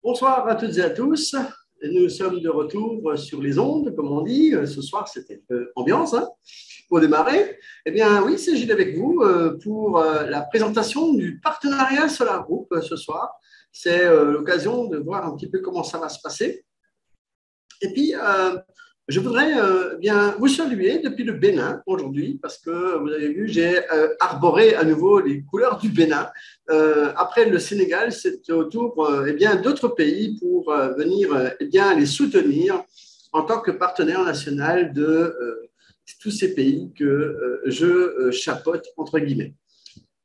Bonsoir à toutes et à tous. Nous sommes de retour sur les ondes, comme on dit. Ce soir, c'était ambiance pour démarrer. Eh bien, oui, c'est Gilles avec vous pour la présentation du partenariat Solar Group ce soir. C'est l'occasion de voir un petit peu comment ça va se passer. Et puis, je voudrais bien vous saluer depuis le Bénin aujourd'hui, parce que vous avez vu, j'ai arboré à nouveau les couleurs du Bénin. Après le Sénégal, c'est au tour eh bien, d'autres pays pour venir eh bien, les soutenir en tant que partenaire national de tous ces pays que je chapeaute, entre guillemets.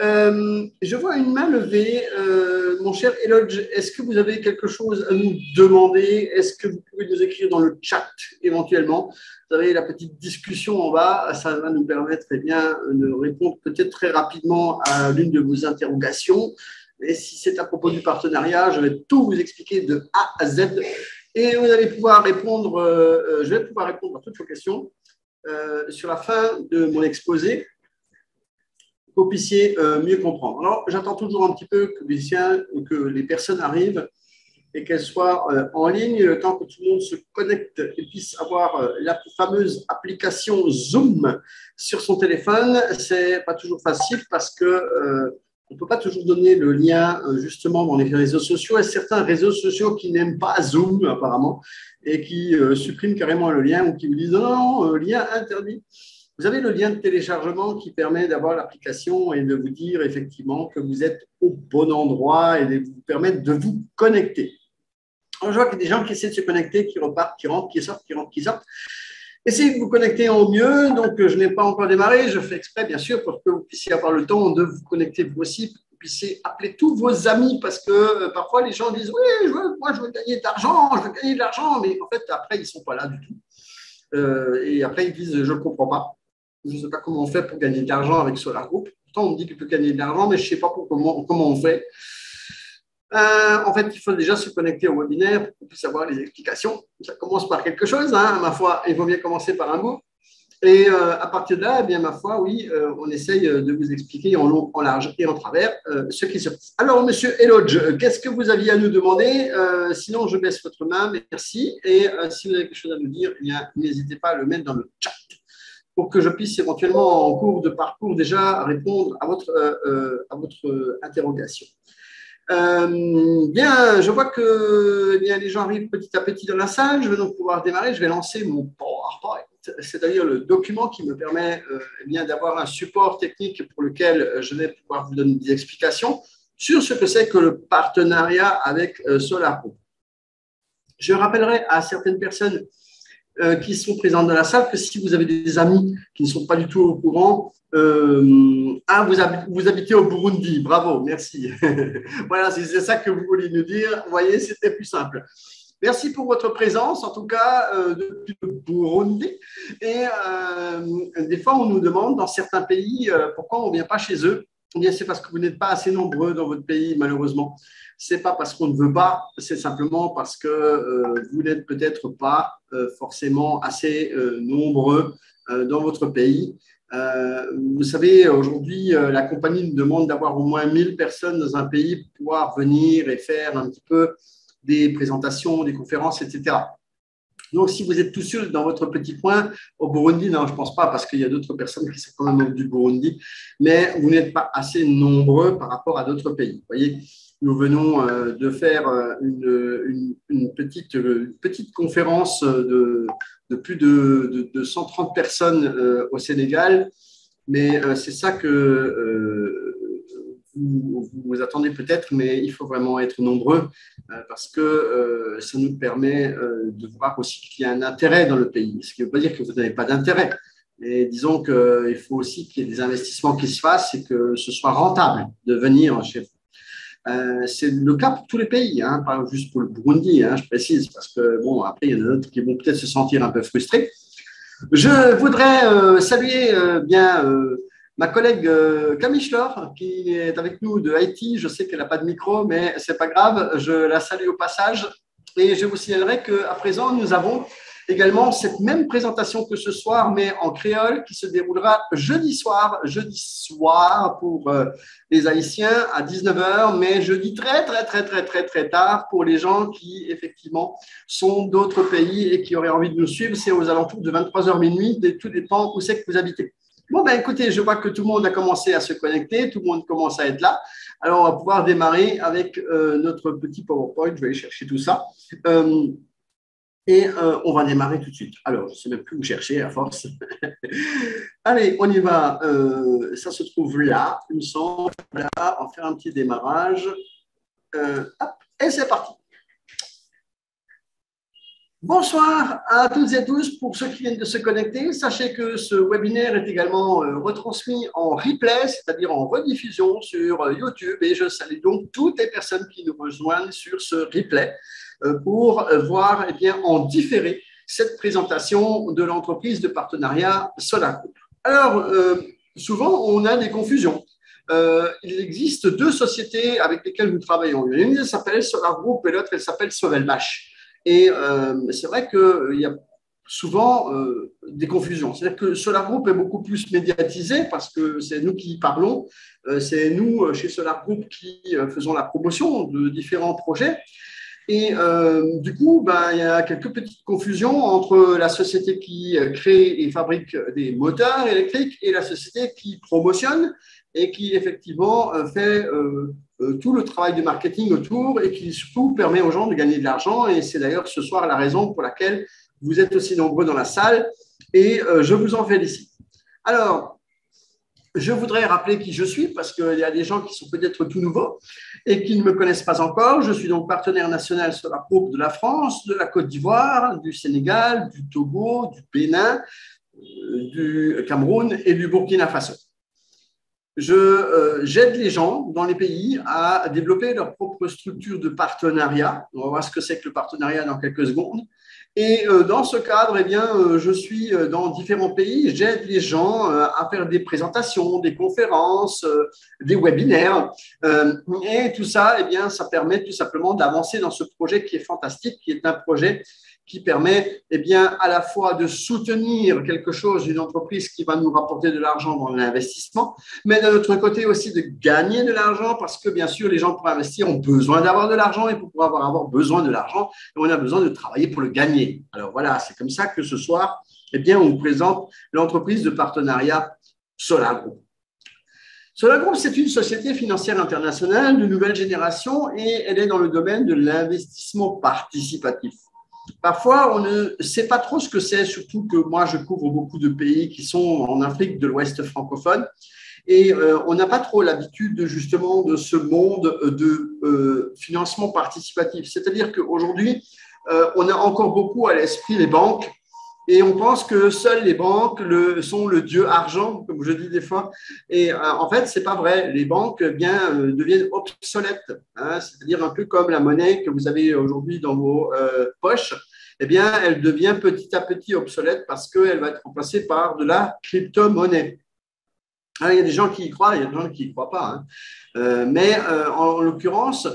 Je vois une main levée. Mon cher Elodge, est-ce que vous avez quelque chose à nous demander? Est-ce que vous pouvez nous écrire dans le chat éventuellement? Vous avez la petite discussion en bas. Ça va nous permettre eh bien, de répondre peut-être très rapidement à l'une de vos interrogations. Et si c'est à propos du partenariat, je vais tout vous expliquer de A à Z. Et vous allez pouvoir répondre, je vais pouvoir répondre à toutes vos questions sur la fin de mon exposé, que vous puissiez mieux comprendre. Alors, j'attends toujours un petit peu que les personnes arrivent et qu'elles soient en ligne, le temps que tout le monde se connecte et puisse avoir la fameuse application Zoom sur son téléphone. C'est pas toujours facile parce que on ne peut pas toujours donner le lien justement dans les réseaux sociaux. Il y a certains réseaux sociaux qui n'aiment pas Zoom apparemment et qui suppriment carrément le lien ou qui vous disent non, lien interdit. Vous avez le lien de téléchargement qui permet d'avoir l'application et de vous dire effectivement que vous êtes au bon endroit et de vous permettre de vous connecter. Alors, je vois qu'il y a des gens qui essaient de se connecter, qui repartent, qui rentrent, qui sortent, qui rentrent, qui sortent. Essayez de vous connecter au mieux. Donc, je n'ai pas encore démarré. Je fais exprès, bien sûr, pour que vous puissiez avoir le temps de vous connecter vous aussi, pour que vous puissiez appeler tous vos amis parce que parfois, les gens disent « Oui, moi, je veux gagner de l'argent, je veux gagner de l'argent. » Mais en fait, après, ils ne sont pas là du tout. Et après, ils disent « Je ne comprends pas. Je ne sais pas comment on fait pour gagner de l'argent avec Solar Group. Pourtant, on me dit qu'il peut gagner de l'argent, mais je ne sais pas comment on fait. » En fait, il faut déjà se connecter au webinaire pour qu'on puisse avoir les explications. Ça commence par quelque chose, ma foi, il vaut bien commencer par un bout. Et à partir de là, eh bien, ma foi, oui, on essaye de vous expliquer en long, en large et en travers ce qui se passe. Alors, monsieur Elodge, qu'est-ce que vous aviez à nous demander? Sinon, je baisse votre main, merci. Et si vous avez quelque chose à nous dire, eh bien, n'hésitez pas à le mettre dans le chat pour que je puisse éventuellement, en cours de parcours, déjà répondre à votre interrogation. Bien, je vois que bien, les gens arrivent petit à petit dans la salle. Je vais donc pouvoir démarrer. Je vais lancer mon PowerPoint, c'est-à-dire le document qui me permet bien d'avoir un support technique pour lequel je vais pouvoir vous donner des explications sur ce que c'est que le partenariat avec Solar Group. Je rappellerai à certaines personnes qui sont présentes dans la salle que si vous avez des amis qui ne sont pas du tout au courant, vous habitez au Burundi, bravo, merci. Voilà, c'est ça que vous vouliez nous dire. Vous voyez, c'était plus simple. Merci pour votre présence, en tout cas, depuis le Burundi. Et des fois, on nous demande dans certains pays pourquoi on ne vient pas chez eux. Eh bien, c'est parce que vous n'êtes pas assez nombreux dans votre pays, malheureusement. Ce n'est pas parce qu'on ne veut pas, c'est simplement parce que vous n'êtes peut-être pas forcément assez nombreux dans votre pays. Vous savez, aujourd'hui, la compagnie nous demande d'avoir au moins 1000 personnes dans un pays pour pouvoir venir et faire un petit peu des présentations, des conférences, etc. Donc, si vous êtes tout seul dans votre petit coin, au Burundi, non, je ne pense pas, parce qu'il y a d'autres personnes qui sont quand même du Burundi, mais vous n'êtes pas assez nombreux par rapport à d'autres pays. Vous voyez, nous venons de faire une petite conférence de plus de 130 personnes au Sénégal, mais c'est ça que vous attendez peut-être, mais il faut vraiment être nombreux parce que ça nous permet de voir aussi qu'il y a un intérêt dans le pays. Ce qui ne veut pas dire que vous n'avez pas d'intérêt. Mais disons qu'il faut aussi qu'il y ait des investissements qui se fassent et que ce soit rentable de venir chez vous. C'est le cas pour tous les pays, pas juste pour le Burundi, je précise, parce que bon, après, il y en a d'autres qui vont peut-être se sentir un peu frustrés. Je voudrais saluer bien ma collègue Camille Schlor, qui est avec nous de Haïti. Je sais qu'elle n'a pas de micro, mais ce n'est pas grave. Je la salue au passage. Et je vous signalerai qu'à présent, nous avons Également, cette même présentation que ce soir, mais en créole, qui se déroulera jeudi soir pour les Haïtiens à 19h, mais jeudi très tard pour les gens qui, effectivement, sont d'autres pays et qui auraient envie de nous suivre. C'est aux alentours de 23h minuit, tout dépend où c'est que vous habitez. Bon, ben écoutez, je vois que tout le monde a commencé à se connecter, tout le monde commence à être là. Alors, on va pouvoir démarrer avec notre petit PowerPoint. Je vais aller chercher tout ça. On va démarrer tout de suite. Alors, je ne sais même plus où chercher à force. Allez, on y va. Ça se trouve là, il me semble. Là, on va faire un petit démarrage. Hop, et c'est parti. Bonsoir à toutes et à tous pour ceux qui viennent de se connecter. Sachez que ce webinaire est également retransmis en replay, c'est-à-dire en rediffusion sur YouTube. Et je salue donc toutes les personnes qui nous rejoignent sur ce replay pour voir en différé cette présentation de l'entreprise de partenariat Solar Group. Alors, souvent, on a des confusions. Il existe deux sociétés avec lesquelles nous travaillons. L'une, elle s'appelle Solar Group et l'autre, elle s'appelle Sovelmash. Et c'est vrai qu'il y a souvent des confusions. C'est-à-dire que Solar Group est beaucoup plus médiatisé parce que c'est nous qui y parlons. C'est nous, chez Solar Group, qui faisons la promotion de différents projets. Et du coup, il y a quelques petites confusions entre la société qui crée et fabrique des moteurs électriques et la société qui promotionne et qui effectivement fait tout le travail de marketing autour et qui surtout permet aux gens de gagner de l'argent. Et c'est d'ailleurs ce soir la raison pour laquelle vous êtes aussi nombreux dans la salle et je vous en félicite. Alors, je voudrais rappeler qui je suis parce qu'il y a des gens qui sont peut-être tout nouveaux et qui ne me connaissent pas encore. Je suis donc partenaire national Solar Group de la France, de la Côte d'Ivoire, du Sénégal, du Togo, du Bénin, du Cameroun et du Burkina Faso. J'aide les gens dans les pays à développer leur propre structure de partenariat. On va voir ce que c'est que le partenariat dans quelques secondes. Et dans ce cadre, je suis dans différents pays. J'aide les gens à faire des présentations, des conférences, des webinaires. Et tout ça, ça permet tout simplement d'avancer dans ce projet qui est fantastique, qui est un projet qui permet à la fois de soutenir quelque chose, une entreprise qui va nous rapporter de l'argent dans l'investissement, mais d'un autre côté aussi de gagner de l'argent parce que bien sûr, les gens pour investir ont besoin d'avoir de l'argent et pour pouvoir avoir besoin de l'argent, on a besoin de travailler pour le gagner. Alors voilà, c'est comme ça que ce soir, on vous présente l'entreprise de partenariat Solar Group. Solar Group, c'est une société financière internationale de nouvelle génération et elle est dans le domaine de l'investissement participatif. Parfois, on ne sait pas trop ce que c'est, surtout que moi, je couvre beaucoup de pays qui sont en Afrique de l'Ouest francophone et on n'a pas trop l'habitude justement de ce monde de financement participatif. C'est-à-dire qu'aujourd'hui, on a encore beaucoup à l'esprit les banques et on pense que seules les banques sont le dieu argent, comme je dis des fois. Et en fait, ce n'est pas vrai. Les banques deviennent obsolètes. Hein, c'est-à-dire un peu comme la monnaie que vous avez aujourd'hui dans vos poches. Elle devient petit à petit obsolète parce qu'elle va être remplacée par de la crypto-monnaie. Il y a des gens qui y croient, il y a des gens qui n'y croient pas. Hein. Mais en l'occurrence,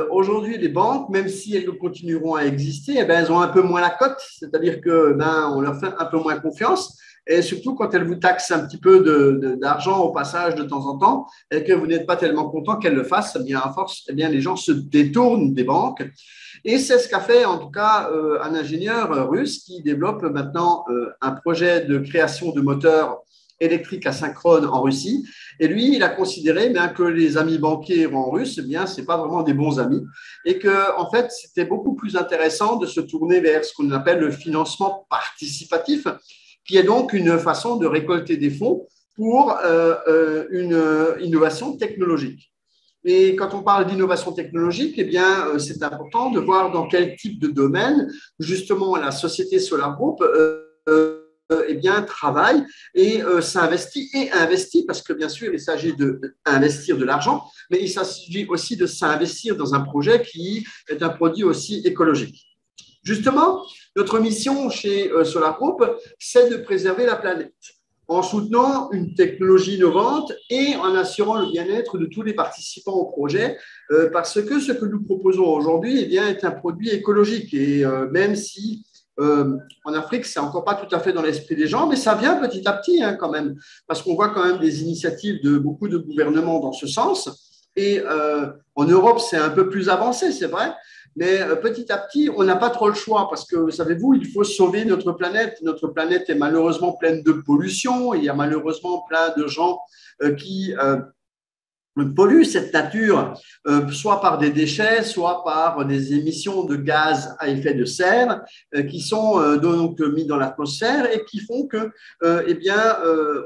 aujourd'hui, les banques, même si elles continueront à exister, elles ont un peu moins la cote, c'est-à-dire qu'on leur fait un peu moins confiance. Et surtout, quand elles vous taxent un petit peu d'argent au passage de temps en temps et que vous n'êtes pas tellement content qu'elles le fassent, à force, les gens se détournent des banques. Et c'est ce qu'a fait en tout cas un ingénieur russe qui développe maintenant un projet de création de moteurs électriques asynchrone en Russie. Et lui, il a considéré que les amis banquiers en russe, ce n'est pas vraiment des bons amis. Et que, en fait, c'était beaucoup plus intéressant de se tourner vers ce qu'on appelle le financement participatif, qui est donc une façon de récolter des fonds pour une innovation technologique. Et quand on parle d'innovation technologique, c'est important de voir dans quel type de domaine, justement, la société Solar Group travaille et s'investit parce que bien sûr il s'agit d'investir de l'argent, mais il s'agit aussi de s'investir dans un projet qui est un produit aussi écologique. Justement, notre mission chez Solar Group, c'est de préserver la planète en soutenant une technologie innovante et en assurant le bien-être de tous les participants au projet, parce que ce que nous proposons aujourd'hui est un produit écologique et même si En Afrique, c'est encore pas tout à fait dans l'esprit des gens, mais ça vient petit à petit hein, quand même, parce qu'on voit quand même des initiatives de beaucoup de gouvernements dans ce sens. Et en Europe, c'est un peu plus avancé, c'est vrai, mais petit à petit, on n'a pas trop le choix parce que, savez-vous, il faut sauver notre planète. Notre planète est malheureusement pleine de pollution. Il y a malheureusement plein de gens qui polluent cette nature, soit par des déchets, soit par des émissions de gaz à effet de serre qui sont donc mis dans l'atmosphère et qui font que, eh bien,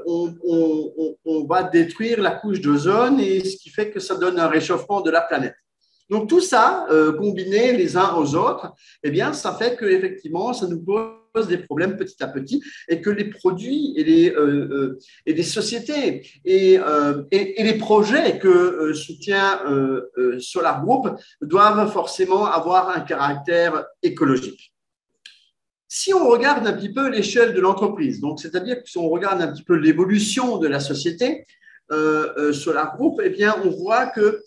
on va détruire la couche d'ozone et ce qui fait que ça donne un réchauffement de la planète. Donc tout ça, combiné les uns aux autres, eh bien, ça fait qu'effectivement, ça nous pose des problèmes petit à petit et que les produits et les sociétés et les projets que soutient Solar Group doivent forcément avoir un caractère écologique. Si on regarde un petit peu l'échelle de l'entreprise, donc c'est-à-dire que si on regarde un petit peu l'évolution de la société, Solar Group, eh bien, on voit que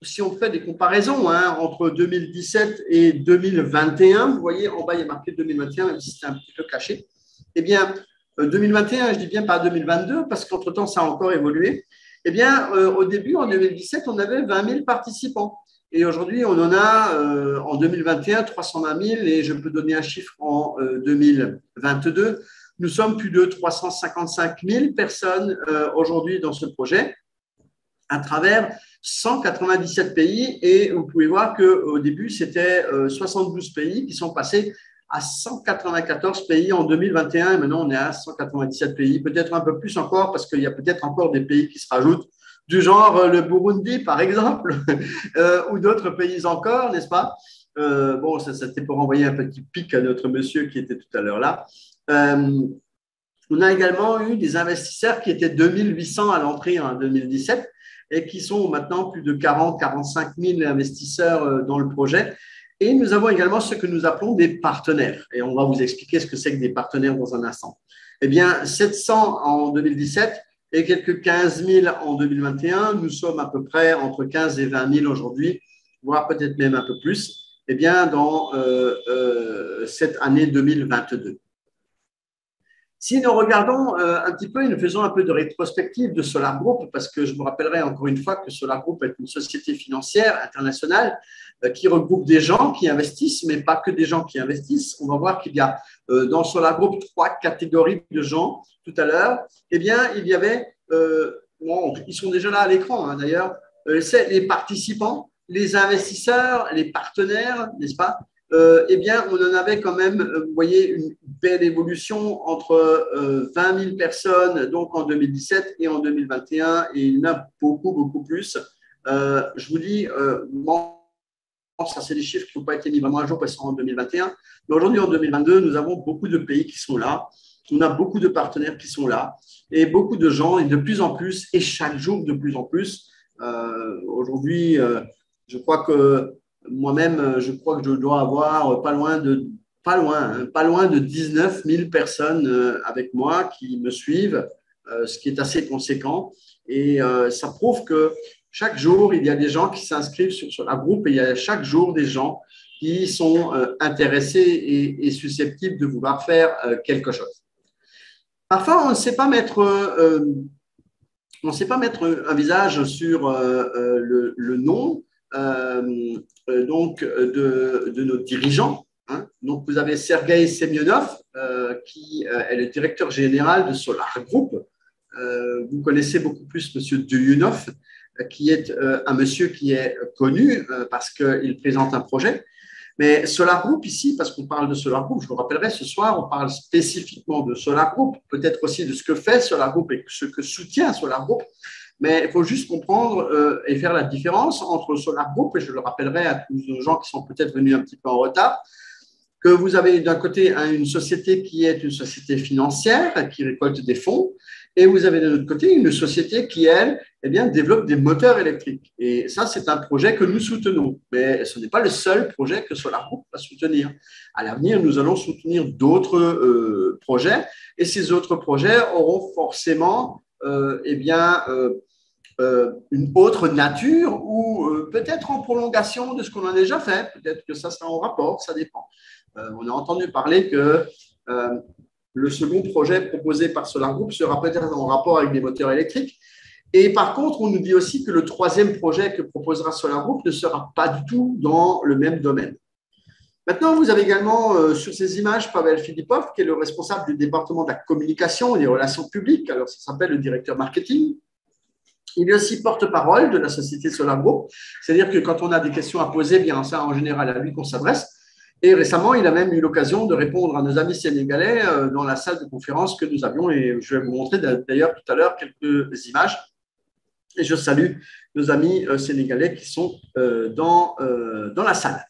si on fait des comparaisons hein, entre 2017 et 2021, vous voyez, en bas, il y a marqué 2021, même si c'est un petit peu caché. Eh bien, 2021, je dis bien pas 2022, parce qu'entre-temps, ça a encore évolué. Eh bien, au début, en 2017, on avait 20 000 participants. Et aujourd'hui, on en a, en 2021, 320 000. Et je peux donner un chiffre en 2022. Nous sommes plus de 355 000 personnes aujourd'hui dans ce projet, à travers 197 pays et vous pouvez voir qu'au début, c'était 72 pays qui sont passés à 194 pays en 2021 et maintenant on est à 197 pays, peut-être un peu plus encore parce qu'il y a peut-être encore des pays qui se rajoutent, du genre le Burundi par exemple, ou d'autres pays encore, n'est-ce pas? Bon, ça c'était pour envoyer un petit pic à notre monsieur qui était tout à l'heure là. On a également eu des investisseurs qui étaient 2800 à l'entrée en 2017 et qui sont maintenant plus de 40-45 000 investisseurs dans le projet. Et nous avons également ce que nous appelons des partenaires. Et on va vous expliquer ce que c'est que des partenaires dans un instant. Eh bien, 700 en 2017 et quelques 15 000 en 2021. Nous sommes à peu près entre 15 et 20 000 aujourd'hui, voire peut-être même un peu plus, eh bien, dans cette année 2022. Si nous regardons un petit peu et nous faisons un peu de rétrospective de Solar Group, parce que je me rappellerai encore une fois que Solar Group est une société financière internationale qui regroupe des gens qui investissent, mais pas que des gens qui investissent. On va voir qu'il y a dans Solar Group 3 catégories de gens tout à l'heure. Eh bien, il y avait, bon, ils sont déjà là à l'écran hein, d'ailleurs, c'est les participants, les investisseurs, les partenaires, n'est-ce pas? Eh bien, on en avait quand même, vous voyez, une belle évolution entre 20 000 personnes donc en 2017 et en 2021, et il y en a beaucoup, beaucoup plus. Je vous dis, bon, ça, c'est des chiffres qui n'ont pas été mis vraiment à jour parce qu'ils sont en 2021. Mais aujourd'hui, en 2022, nous avons beaucoup de pays qui sont là. On a beaucoup de partenaires qui sont là et beaucoup de gens, et de plus en plus, et chaque jour de plus en plus. Aujourd'hui, je crois que moi-même, je crois que je dois avoir pas loin de 19 000 personnes avec moi qui me suivent, ce qui est assez conséquent. Et ça prouve que chaque jour, il y a des gens qui s'inscrivent sur la groupe et il y a chaque jour des gens qui sont intéressés et susceptibles de vouloir faire quelque chose. Parfois, on ne sait pas mettre un visage sur le nom donc de nos dirigeants. Hein. Donc, vous avez Sergueï Semyonov, qui est le directeur général de Solar Group. Vous connaissez beaucoup plus M. Duyunov, qui est un monsieur qui est connu parce qu'il présente un projet. Mais Solar Group ici, parce qu'on parle de Solar Group, je vous rappellerai ce soir, on parle spécifiquement de Solar Group, peut-être aussi de ce que fait Solar Group et ce que soutient Solar Group. Mais il faut juste comprendre et faire la différence entre Solar Group, et je le rappellerai à tous les gens qui sont peut-être venus un petit peu en retard, que vous avez d'un côté une société qui est une société financière, qui récolte des fonds, et vous avez de l'autre côté une société qui, elle, eh bien, développe des moteurs électriques. Et ça, c'est un projet que nous soutenons. Mais ce n'est pas le seul projet que Solar Group va soutenir. À l'avenir, nous allons soutenir d'autres projets, et ces autres projets auront forcément une autre nature ou peut-être en prolongation de ce qu'on a déjà fait. Peut-être que ça sera en rapport, ça dépend. On a entendu parler que le second projet proposé par Solar Group sera peut-être en rapport avec des moteurs électriques. Et par contre, on nous dit aussi que le troisième projet que proposera Solar Group ne sera pas du tout dans le même domaine. Maintenant, vous avez également sur ces images Pavel Filipov, qui est le responsable du département de la communication et des relations publiques. Alors, ça s'appelle le directeur marketing. Il est aussi porte-parole de la société Solar Group. C'est-à-dire que quand on a des questions à poser, bien ça, en général, à lui qu'on s'adresse. Et récemment, il a même eu l'occasion de répondre à nos amis sénégalais dans la salle de conférence que nous avions. Et je vais vous montrer d'ailleurs tout à l'heure quelques images. Et je salue nos amis sénégalais qui sont dans la salle.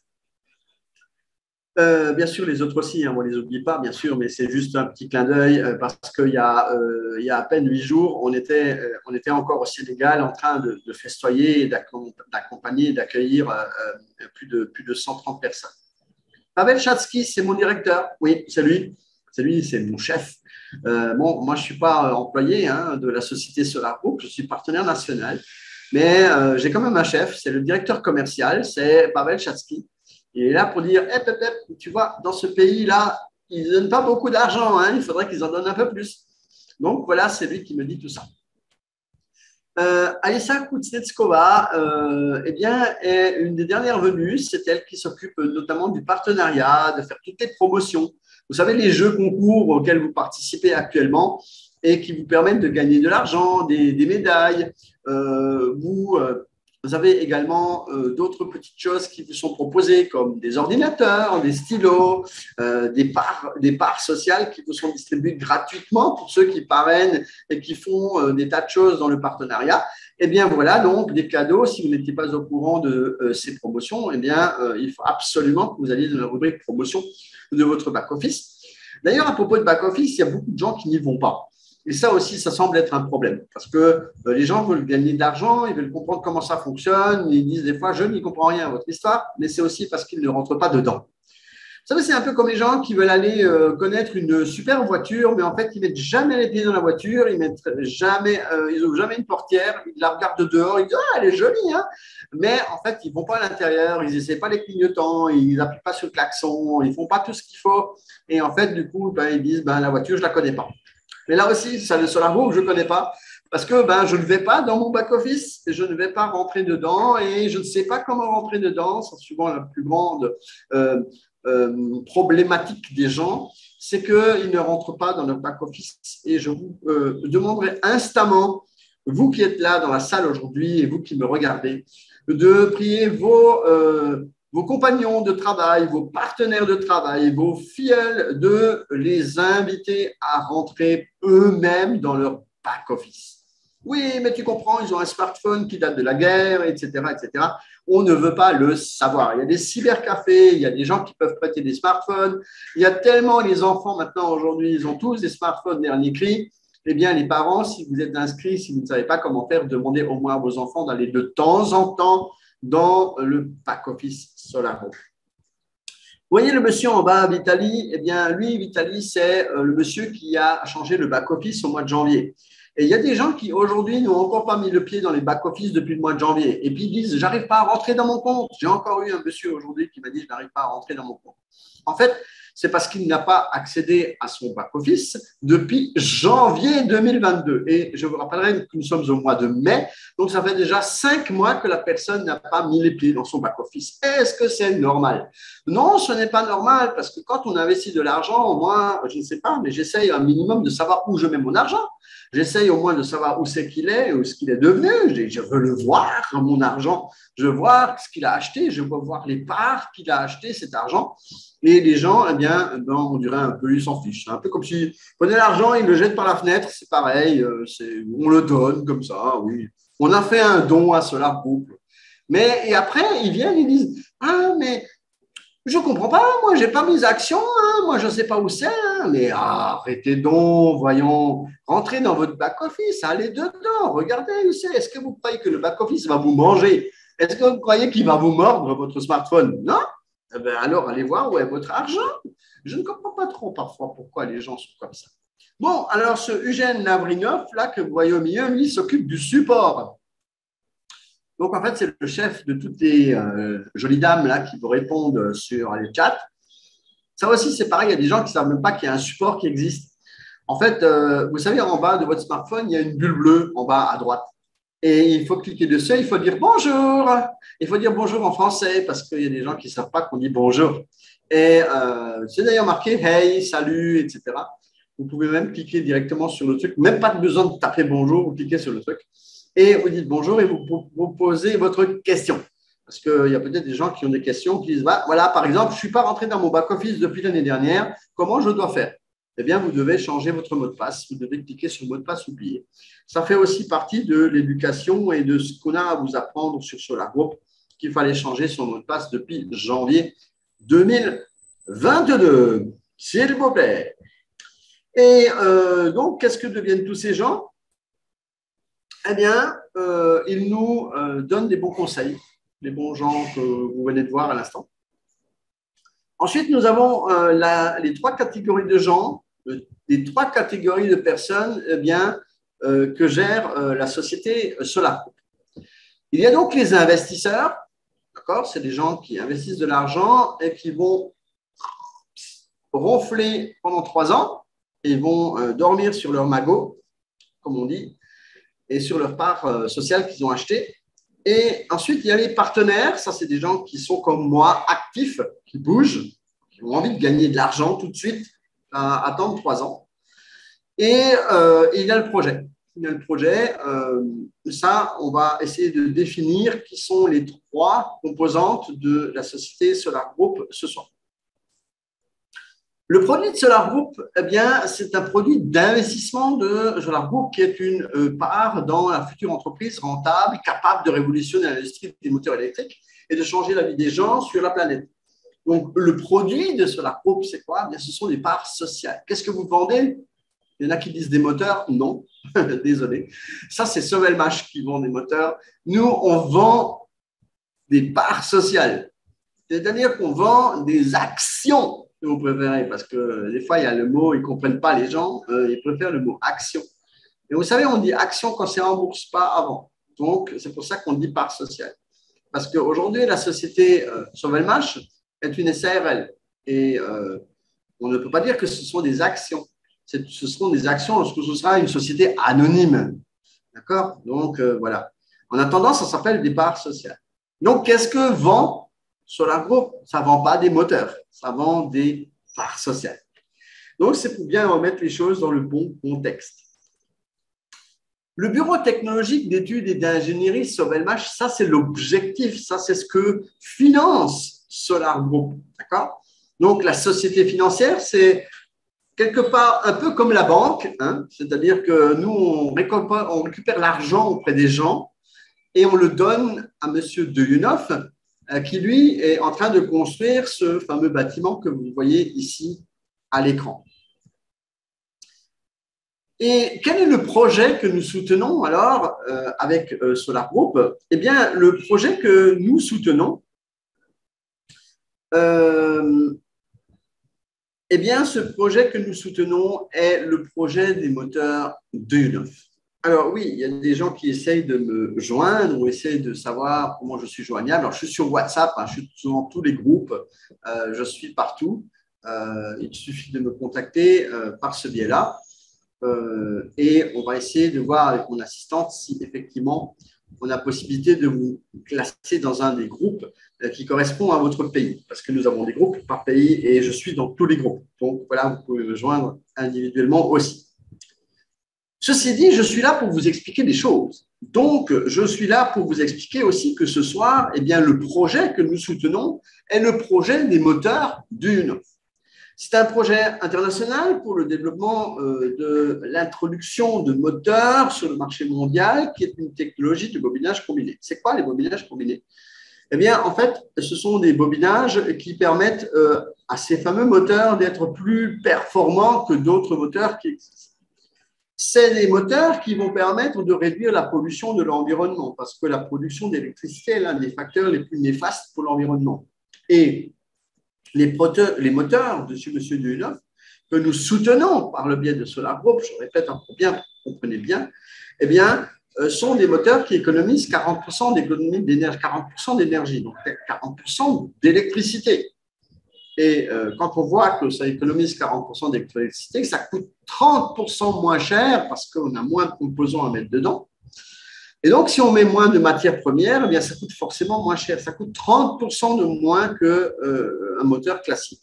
Bien sûr, les autres aussi, hein, on ne les oublie pas, bien sûr, mais c'est juste un petit clin d'œil parce qu'il y a à peine 8 jours, on était encore au Sénégal en train de festoyer, d'accompagner et d'accueillir plus de 130 personnes. Pavel Chatsky, c'est mon directeur. Oui, c'est lui. C'est mon chef. Bon, moi, je ne suis pas employé de la société Solar Group, je suis partenaire national, mais j'ai quand même un chef, c'est le directeur commercial, c'est Pavel Chatsky. Il est là pour dire, tu vois, dans ce pays-là, ils ne donnent pas beaucoup d'argent, il faudrait qu'ils en donnent un peu plus. Donc, voilà, c'est lui qui me dit tout ça. Alissa Kuznetskova eh bien, est une des dernières venues. C'est elle qui s'occupe notamment du partenariat, de faire toutes les promotions. Vous savez, les jeux concours auxquels vous participez actuellement et qui vous permettent de gagner de l'argent, des médailles. Vous avez également d'autres petites choses qui vous sont proposées, comme des ordinateurs, des stylos, des parts sociales qui vous sont distribuées gratuitement pour ceux qui parrainent et qui font des tas de choses dans le partenariat. Eh bien, voilà donc des cadeaux. Si vous n'étiez pas au courant de ces promotions, eh bien, il faut absolument que vous alliez dans la rubrique promotion de votre back-office. D'ailleurs, à propos de back-office, il y a beaucoup de gens qui n'y vont pas. Et ça aussi, ça semble être un problème parce que les gens veulent gagner de l'argent, ils veulent comprendre comment ça fonctionne. Ils disent des fois, je n'y comprends rien à votre histoire, mais c'est aussi parce qu'ils ne rentrent pas dedans. Vous savez, c'est un peu comme les gens qui veulent aller connaître une super voiture, mais en fait, ils ne mettent jamais les pieds dans la voiture, ils n'ouvrent jamais une portière, ils la regardent de dehors, ils disent « Ah, elle est jolie hein !» Mais en fait, ils ne vont pas à l'intérieur, ils n'essaient pas les clignotants, ils n'appuient pas sur le klaxon, ils ne font pas tout ce qu'il faut. Et en fait, du coup, ils disent « La voiture, je ne la connais pas. » Mais là aussi, ça le Solar Group, je ne connais pas parce que je ne vais pas dans mon back-office, je ne vais pas rentrer dedans et je ne sais pas comment rentrer dedans. C'est souvent la plus grande problématique des gens, c'est qu'ils ne rentrent pas dans leur back-office. Et je vous demanderai instamment, vous qui êtes là dans la salle aujourd'hui et vous qui me regardez, de prier vos compagnons de travail, vos partenaires de travail, vos filleuls, de les inviter à rentrer eux-mêmes dans leur back-office. Oui, mais tu comprends, ils ont un smartphone qui date de la guerre, etc., etc. On ne veut pas le savoir. Il y a des cybercafés, il y a des gens qui peuvent prêter des smartphones. Il y a tellement les enfants maintenant, aujourd'hui, ils ont tous des smartphones dernier cri. Eh bien, les parents, si vous êtes inscrits, si vous ne savez pas comment faire, demandez au moins à vos enfants d'aller de temps en temps dans le back-office Solar Group. Vous voyez le monsieur en bas, Vitali, eh bien, lui, Vitali, c'est le monsieur qui a changé le back-office au mois de janvier. Et il y a des gens qui, aujourd'hui, n'ont encore pas mis le pied dans les back-office depuis le mois de janvier. Et puis, ils disent, j'arrive pas à rentrer dans mon compte. J'ai encore eu un monsieur aujourd'hui qui m'a dit, je n'arrive pas à rentrer dans mon compte. En fait, c'est parce qu'il n'a pas accédé à son back-office depuis janvier 2022. Et je vous rappellerai que nous sommes au mois de mai, donc ça fait déjà 5 mois que la personne n'a pas mis les pieds dans son back-office. Est-ce que c'est normal? Non, ce n'est pas normal, parce que quand on investit de l'argent, moi, je ne sais pas, mais j'essaye un minimum de savoir où je mets mon argent. J'essaye au moins de savoir où c'est qu'il est, où ce qu'il est devenu. Je veux le voir, mon argent. Je veux voir ce qu'il a acheté. Je veux voir les parts qu'il a acheté, cet argent. Et les gens, eh bien, on dirait un peu, ils s'en fichent. C'est un peu comme s'ils prenaient l'argent, ils le jettent par la fenêtre. C'est pareil, on le donne comme ça, oui. On a fait un don à Solar Group. Mais et après, ils viennent, ils disent « Ah, mais je ne comprends pas, moi, je n'ai pas mes actions, moi, je ne sais pas où c'est. Mais arrêtez donc, voyons, rentrez dans votre back-office, allez dedans, regardez où c'est. Est-ce que vous croyez que le back-office va vous manger? Est-ce que vous croyez qu'il va vous mordre votre smartphone? Non? Eh bien, alors, allez voir où est votre argent. Je ne comprends pas trop parfois pourquoi les gens sont comme ça. Bon, alors ce Eugène Lavrinov, là, que vous voyez au milieu, lui, s'occupe du support. Donc, en fait, c'est le chef de toutes les jolies dames là, qui vous répondent sur les chats. Ça aussi, c'est pareil, il y a des gens qui ne savent même pas qu'il y a un support qui existe. En fait, vous savez, en bas de votre smartphone, il y a une bulle bleue en bas à droite. Et il faut cliquer dessus, il faut dire bonjour. Il faut dire bonjour en français parce qu'il y a des gens qui ne savent pas qu'on dit bonjour. Et c'est d'ailleurs marqué hey, salut, etc. Vous pouvez même cliquer directement sur le truc, même pas besoin de taper bonjour, vous cliquez sur le truc et vous dites bonjour et vous posez votre question. Parce qu'il y a peut-être des gens qui ont des questions, qui disent voilà, par exemple, je ne suis pas rentré dans mon back-office depuis l'année dernière, comment je dois faire? Eh bien, vous devez changer votre mot de passe, vous devez cliquer sur mot de passe oublié. Ça fait aussi partie de l'éducation et de ce qu'on a à vous apprendre sur Solar Group, qu'il fallait changer son mot de passe depuis janvier 2022, s'il vous plaît. Et donc, qu'est-ce que deviennent tous ces gens? Eh bien, ils nous donnent des bons conseils, les bons gens que vous venez de voir à l'instant. Ensuite, nous avons les trois catégories de gens, les trois catégories de personnes eh bien, que gère la société Solar Group. Il y a donc les investisseurs, d'accord? C'est des gens qui investissent de l'argent et qui vont ronfler pendant 3 ans et vont dormir sur leur magot, comme on dit, et sur leur part sociale qu'ils ont achetée. Et ensuite, il y a les partenaires. Ça, c'est des gens qui sont comme moi, actifs, qui bougent, qui ont envie de gagner de l'argent tout de suite, à attendre 3 ans. Et il y a le projet. Il y a le projet. Ça, on va essayer de définir qui sont les 3 composantes de la société Solar Group ce soir. Le produit de Solar Group, eh bien, c'est un produit d'investissement de Solar Group qui est une part dans la future entreprise rentable, capable de révolutionner l'industrie des moteurs électriques et de changer la vie des gens sur la planète. Donc, le produit de Solar Group, c'est quoi? Eh bien, ce sont des parts sociales. Qu'est-ce que vous vendez? Il y en a qui disent des moteurs. Non, désolé. Ça, c'est Sovelmash qui vend des moteurs. Nous, on vend des parts sociales. C'est-à-dire qu'on vend des actions, si vous préférez, parce que des fois, il y a le mot, ils ne comprennent pas les gens, ils préfèrent le mot action. Et vous savez, on dit action quand c'est en bourse, pas avant. Donc, c'est pour ça qu'on dit part sociale. Parce qu'aujourd'hui, la société Sovelmash est une SARL. Et on ne peut pas dire que ce sont des actions. Ce seront des actions lorsque ce sera une société anonyme. D'accord? Donc, voilà. En attendant, ça s'appelle des parts sociales. Donc, qu'est-ce que vend Solar Group? Ça ne vend pas des moteurs, ça vend des parts sociales. Donc, c'est pour bien remettre les choses dans le bon contexte. Le bureau technologique d'études et d'ingénierie Sovelmash, ça, c'est l'objectif, ça, c'est ce que finance Solar Group. D'accord? Donc, la société financière, c'est quelque part un peu comme la banque, hein, c'est-à-dire que nous, on récupère l'argent auprès des gens et on le donne à M. Duyunov, qui, lui, est en train de construire ce fameux bâtiment que vous voyez ici à l'écran. Et quel est le projet que nous soutenons alors avec Solar Group? Eh bien, le projet que nous soutenons, eh bien, ce projet que nous soutenons est le projet des moteurs Duyunov. Alors oui, il y a des gens qui essayent de me joindre ou essayent de savoir comment je suis joignable. Alors, je suis sur WhatsApp, hein, je suis dans tous les groupes, je suis partout. Il suffit de me contacter par ce biais-là. Et on va essayer de voir avec mon assistante si effectivement on a possibilité de vous classer dans un des groupes qui correspond à votre pays, parce que nous avons des groupes par pays et je suis dans tous les groupes. Donc voilà, vous pouvez me joindre individuellement aussi. Ceci dit, je suis là pour vous expliquer des choses. Donc, je suis là pour vous expliquer aussi que ce soir, eh bien, le projet que nous soutenons est le projet des moteurs Duyunov. C'est un projet international pour le développement de l'introduction de moteurs sur le marché mondial, qui est une technologie de bobinage combiné. C'est quoi les bobinages combinés? Eh bien, en fait, ce sont des bobinages qui permettent à ces fameux moteurs d'être plus performants que d'autres moteurs qui existent. C'est des moteurs qui vont permettre de réduire la pollution de l'environnement, parce que la production d'électricité est l'un des facteurs les plus néfastes pour l'environnement. Et les moteurs de M. Duyunov, que nous soutenons par le biais de Solar Group, je répète pour bien, vous comprenez bien, eh bien, sont des moteurs qui économisent 40% d'énergie, 40% d'énergie, donc 40% d'électricité. Et quand on voit que ça économise 40% d'électricité, ça coûte 30% moins cher parce qu'on a moins de composants à mettre dedans. Et donc, si on met moins de matières premières, eh bien, ça coûte forcément moins cher. Ça coûte 30% de moins qu'un moteur classique.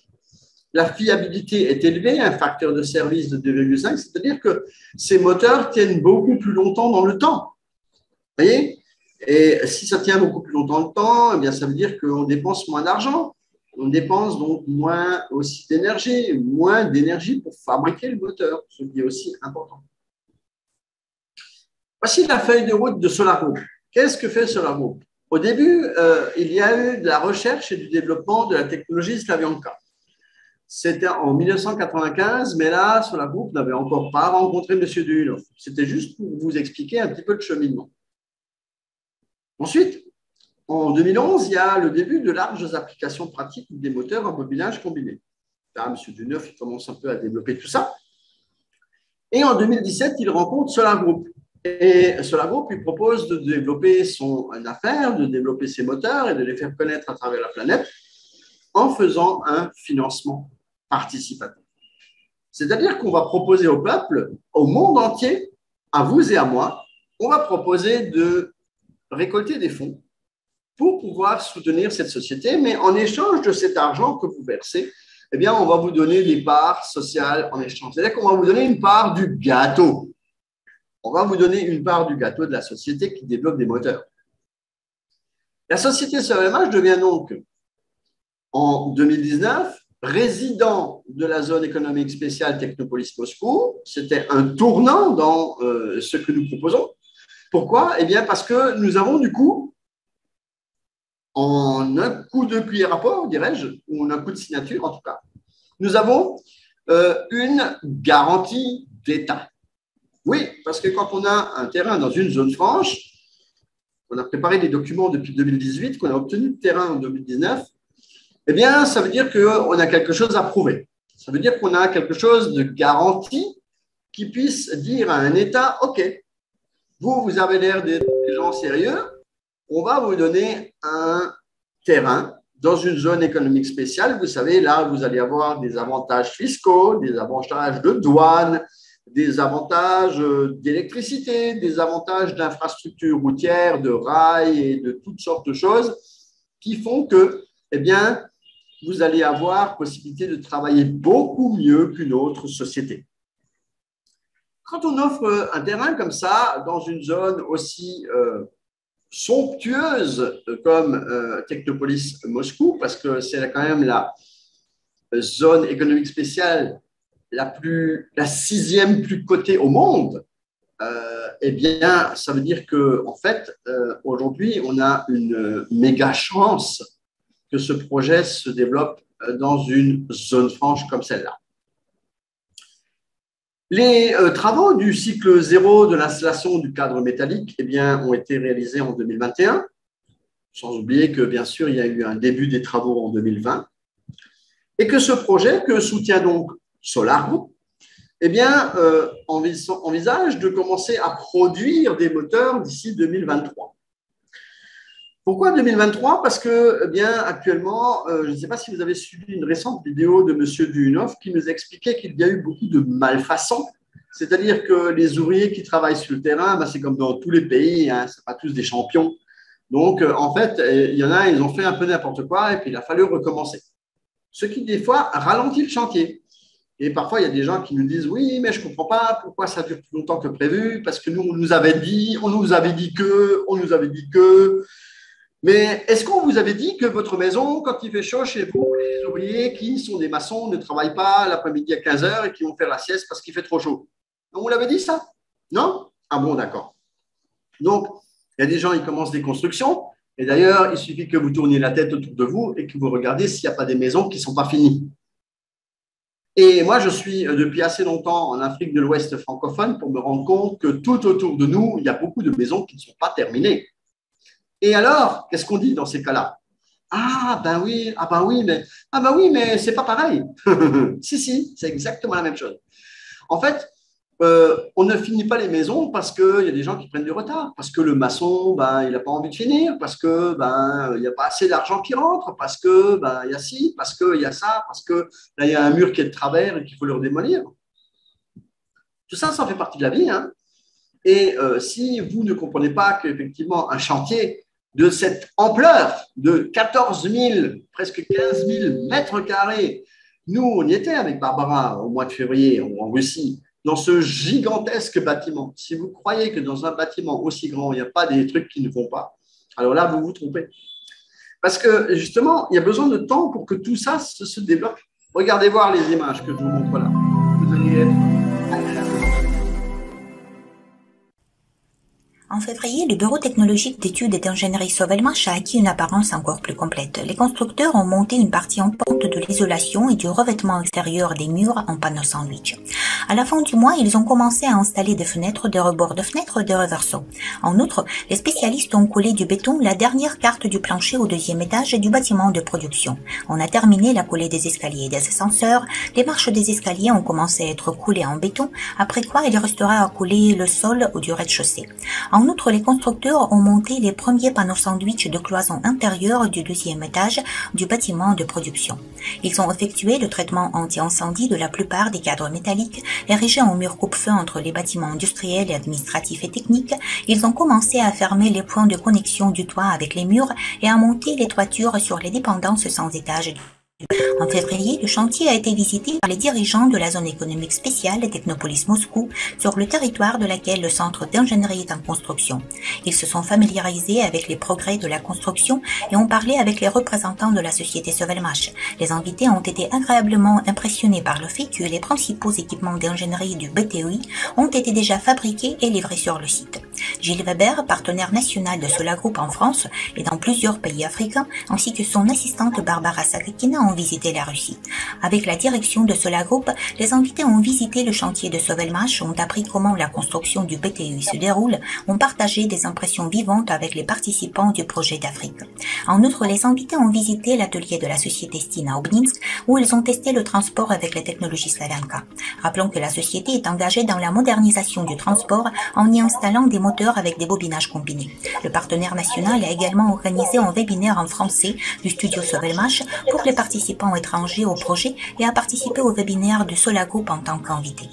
La fiabilité est élevée, un facteur de service de 2,5, c'est-à-dire que ces moteurs tiennent beaucoup plus longtemps dans le temps. Vous voyez? Et si ça tient beaucoup plus longtemps dans le temps, eh bien, ça veut dire qu'on dépense moins d'argent. On dépense donc moins aussi d'énergie pour fabriquer le moteur, ce qui est aussi important. Voici la feuille de route de SolarGroup. Qu'est-ce que fait SolarGroup? Au début, il y a eu de la recherche et du développement de la technologie Slavianka. C'était en 1995, mais là, SolarGroup n'avait encore pas rencontré M. Duhunov. C'était juste pour vous expliquer un petit peu le cheminement. Ensuite, en 2011, il y a le début de larges applications pratiques des moteurs à bobinage combiné. Là, M. Duhunov commence un peu à développer tout ça. Et en 2017, il rencontre SolarGroup. Et SolarGroup lui propose de développer son affaire, de développer ses moteurs et de les faire connaître à travers la planète en faisant un financement participatif. C'est-à-dire qu'on va proposer au peuple, au monde entier, à vous et à moi, on va proposer de récolter des fonds pour pouvoir soutenir cette société, mais en échange de cet argent que vous versez, eh bien, on va vous donner des parts sociales en échange. C'est-à-dire qu'on va vous donner une part du gâteau. On va vous donner une part du gâteau de la société qui développe des moteurs. La société SEMH devient donc, en 2019, résident de la zone économique spéciale Technopolis Moscou. C'était un tournant dans ce que nous proposons. Pourquoi? Eh bien, parce que nous avons du coup, en un coup de cuillère à porc, dirais-je, ou en un coup de signature en tout cas, nous avons une garantie d'État. Oui, parce que quand on a un terrain dans une zone franche, on a préparé des documents depuis 2018, qu'on a obtenu le terrain en 2019, eh bien, ça veut dire qu'on a quelque chose à prouver. Ça veut dire qu'on a quelque chose de garanti qui puisse dire à un État, OK, vous avez l'air d'être des gens sérieux, on va vous donner un terrain dans une zone économique spéciale. Vous savez, là, vous allez avoir des avantages fiscaux, des avantages de douane, des avantages d'électricité, des avantages d'infrastructures routières, de rails et de toutes sortes de choses qui font que, eh bien, vous allez avoir possibilité de travailler beaucoup mieux qu'une autre société. Quand on offre un terrain comme ça, dans une zone aussi somptueuse comme Technopolis Moscou, parce que c'est quand même la zone économique spéciale la sixième plus cotée au monde, eh bien, ça veut dire qu'en fait, aujourd'hui, on a une méga chance que ce projet se développe dans une zone franche comme celle-là. Les travaux du cycle zéro de l'installation du cadre métallique eh bien, ont été réalisés en 2021, sans oublier que, bien sûr, il y a eu un début des travaux en 2020, et que ce projet, que soutient donc SolarGroup, eh bien, envisage de commencer à produire des moteurs d'ici 2023. Pourquoi 2023? Parce que, eh bien, actuellement, je ne sais pas si vous avez suivi une récente vidéo de M. Duhunov qui nous expliquait qu'il y a eu beaucoup de malfaçons. C'est-à-dire que les ouvriers qui travaillent sur le terrain, ben, c'est comme dans tous les pays, hein, ce ne sont pas tous des champions. Donc, en fait, il y en a, ils ont fait un peu n'importe quoi et puis il a fallu recommencer. Ce qui, des fois, ralentit le chantier. Et parfois, il y a des gens qui nous disent « Oui, mais je ne comprends pas pourquoi ça dure plus longtemps que prévu, parce que nous, on nous avait dit que… » Mais est-ce qu'on vous avait dit que votre maison, quand il fait chaud chez vous, les ouvriers qui sont des maçons ne travaillent pas l'après-midi à 15 heures et qui vont faire la sieste parce qu'il fait trop chaud? On vous l'avait dit ça? Non? Ah bon, d'accord. Donc, il y a des gens, ils commencent des constructions. Et d'ailleurs, il suffit que vous tourniez la tête autour de vous et que vous regardez s'il n'y a pas des maisons qui ne sont pas finies. Et moi, je suis depuis assez longtemps en Afrique de l'Ouest francophone pour me rendre compte que tout autour de nous, il y a beaucoup de maisons qui ne sont pas terminées. Et alors, qu'est-ce qu'on dit dans ces cas-là? Ah ben oui, mais c'est pas pareil. Si, c'est exactement la même chose. En fait, On ne finit pas les maisons parce qu'il y a des gens qui prennent du retard, parce que le maçon, ben, il n'a pas envie de finir, parce que ben, il n'y a pas assez d'argent qui rentre, parce que ben, il y a ci, parce qu'il y a ça, parce que là, il y a un mur qui est de travers et qu'il faut le redémolir. Tout ça, ça fait partie de la vie, hein. Et si vous ne comprenez pas qu'effectivement, un chantier de cette ampleur, de 14 000, presque 15 000 mètres carrés, nous, on y était avec Barbara au mois de février en Russie, dans ce gigantesque bâtiment. Si vous croyez que dans un bâtiment aussi grand, il n'y a pas des trucs qui ne vont pas, alors là, vous vous trompez. Parce que justement, il y a besoin de temps pour que tout ça se développe. Regardez voir les images que je vous montre là. Vous allez être agréablement. En février, le Bureau technologique d'études et d'ingénierie Sovelmash a acquis une apparence encore plus complète. Les constructeurs ont monté une partie importante de l'isolation et du revêtement extérieur des murs en panneaux sandwich. À la fin du mois, ils ont commencé à installer des fenêtres, des rebords de fenêtres, des reversos. En outre, les spécialistes ont collé du béton, la dernière carte du plancher au deuxième étage du bâtiment de production. On a terminé la collée des escaliers et des ascenseurs. Les marches des escaliers ont commencé à être coulées en béton, après quoi il restera à couler le sol du rez-de-chaussée. En outre, les constructeurs ont monté les premiers panneaux sandwich de cloison intérieure du deuxième étage du bâtiment de production. Ils ont effectué le traitement anti-incendie de la plupart des cadres métalliques érigés en murs coupe-feu entre les bâtiments industriels et administratifs et techniques. Ils ont commencé à fermer les points de connexion du toit avec les murs et à monter les toitures sur les dépendances sans étage. En février, le chantier a été visité par les dirigeants de la zone économique spéciale Technopolis Moscou, sur le territoire de laquelle le centre d'ingénierie est en construction. Ils se sont familiarisés avec les progrès de la construction et ont parlé avec les représentants de la société Sovelmash. Les invités ont été agréablement impressionnés par le fait que les principaux équipements d'ingénierie du BTEI ont été déjà fabriqués et livrés sur le site. Gilles Weber, partenaire national de Sola Group en France et dans plusieurs pays africains, ainsi que son assistante Barbara Sakakina ont visité la Russie. Avec la direction de Sola Group, les invités ont visité le chantier de Sovelmash, ont appris comment la construction du BTEI se déroule, ont partagé des impressions vivantes avec les participants du projet d'Afrique. En outre, les invités ont visité l'atelier de la société Stina Obninsk, où ils ont testé le transport avec les technologies Slavenka. Rappelons que la société est engagée dans la modernisation du transport en y installant des moteurs avec des bobinages combinés. Le partenaire national a également organisé un webinaire en français du studio Sovelmash pour les participants étrangers au projet et a participé au webinaire de Sola Group en tant qu'invité.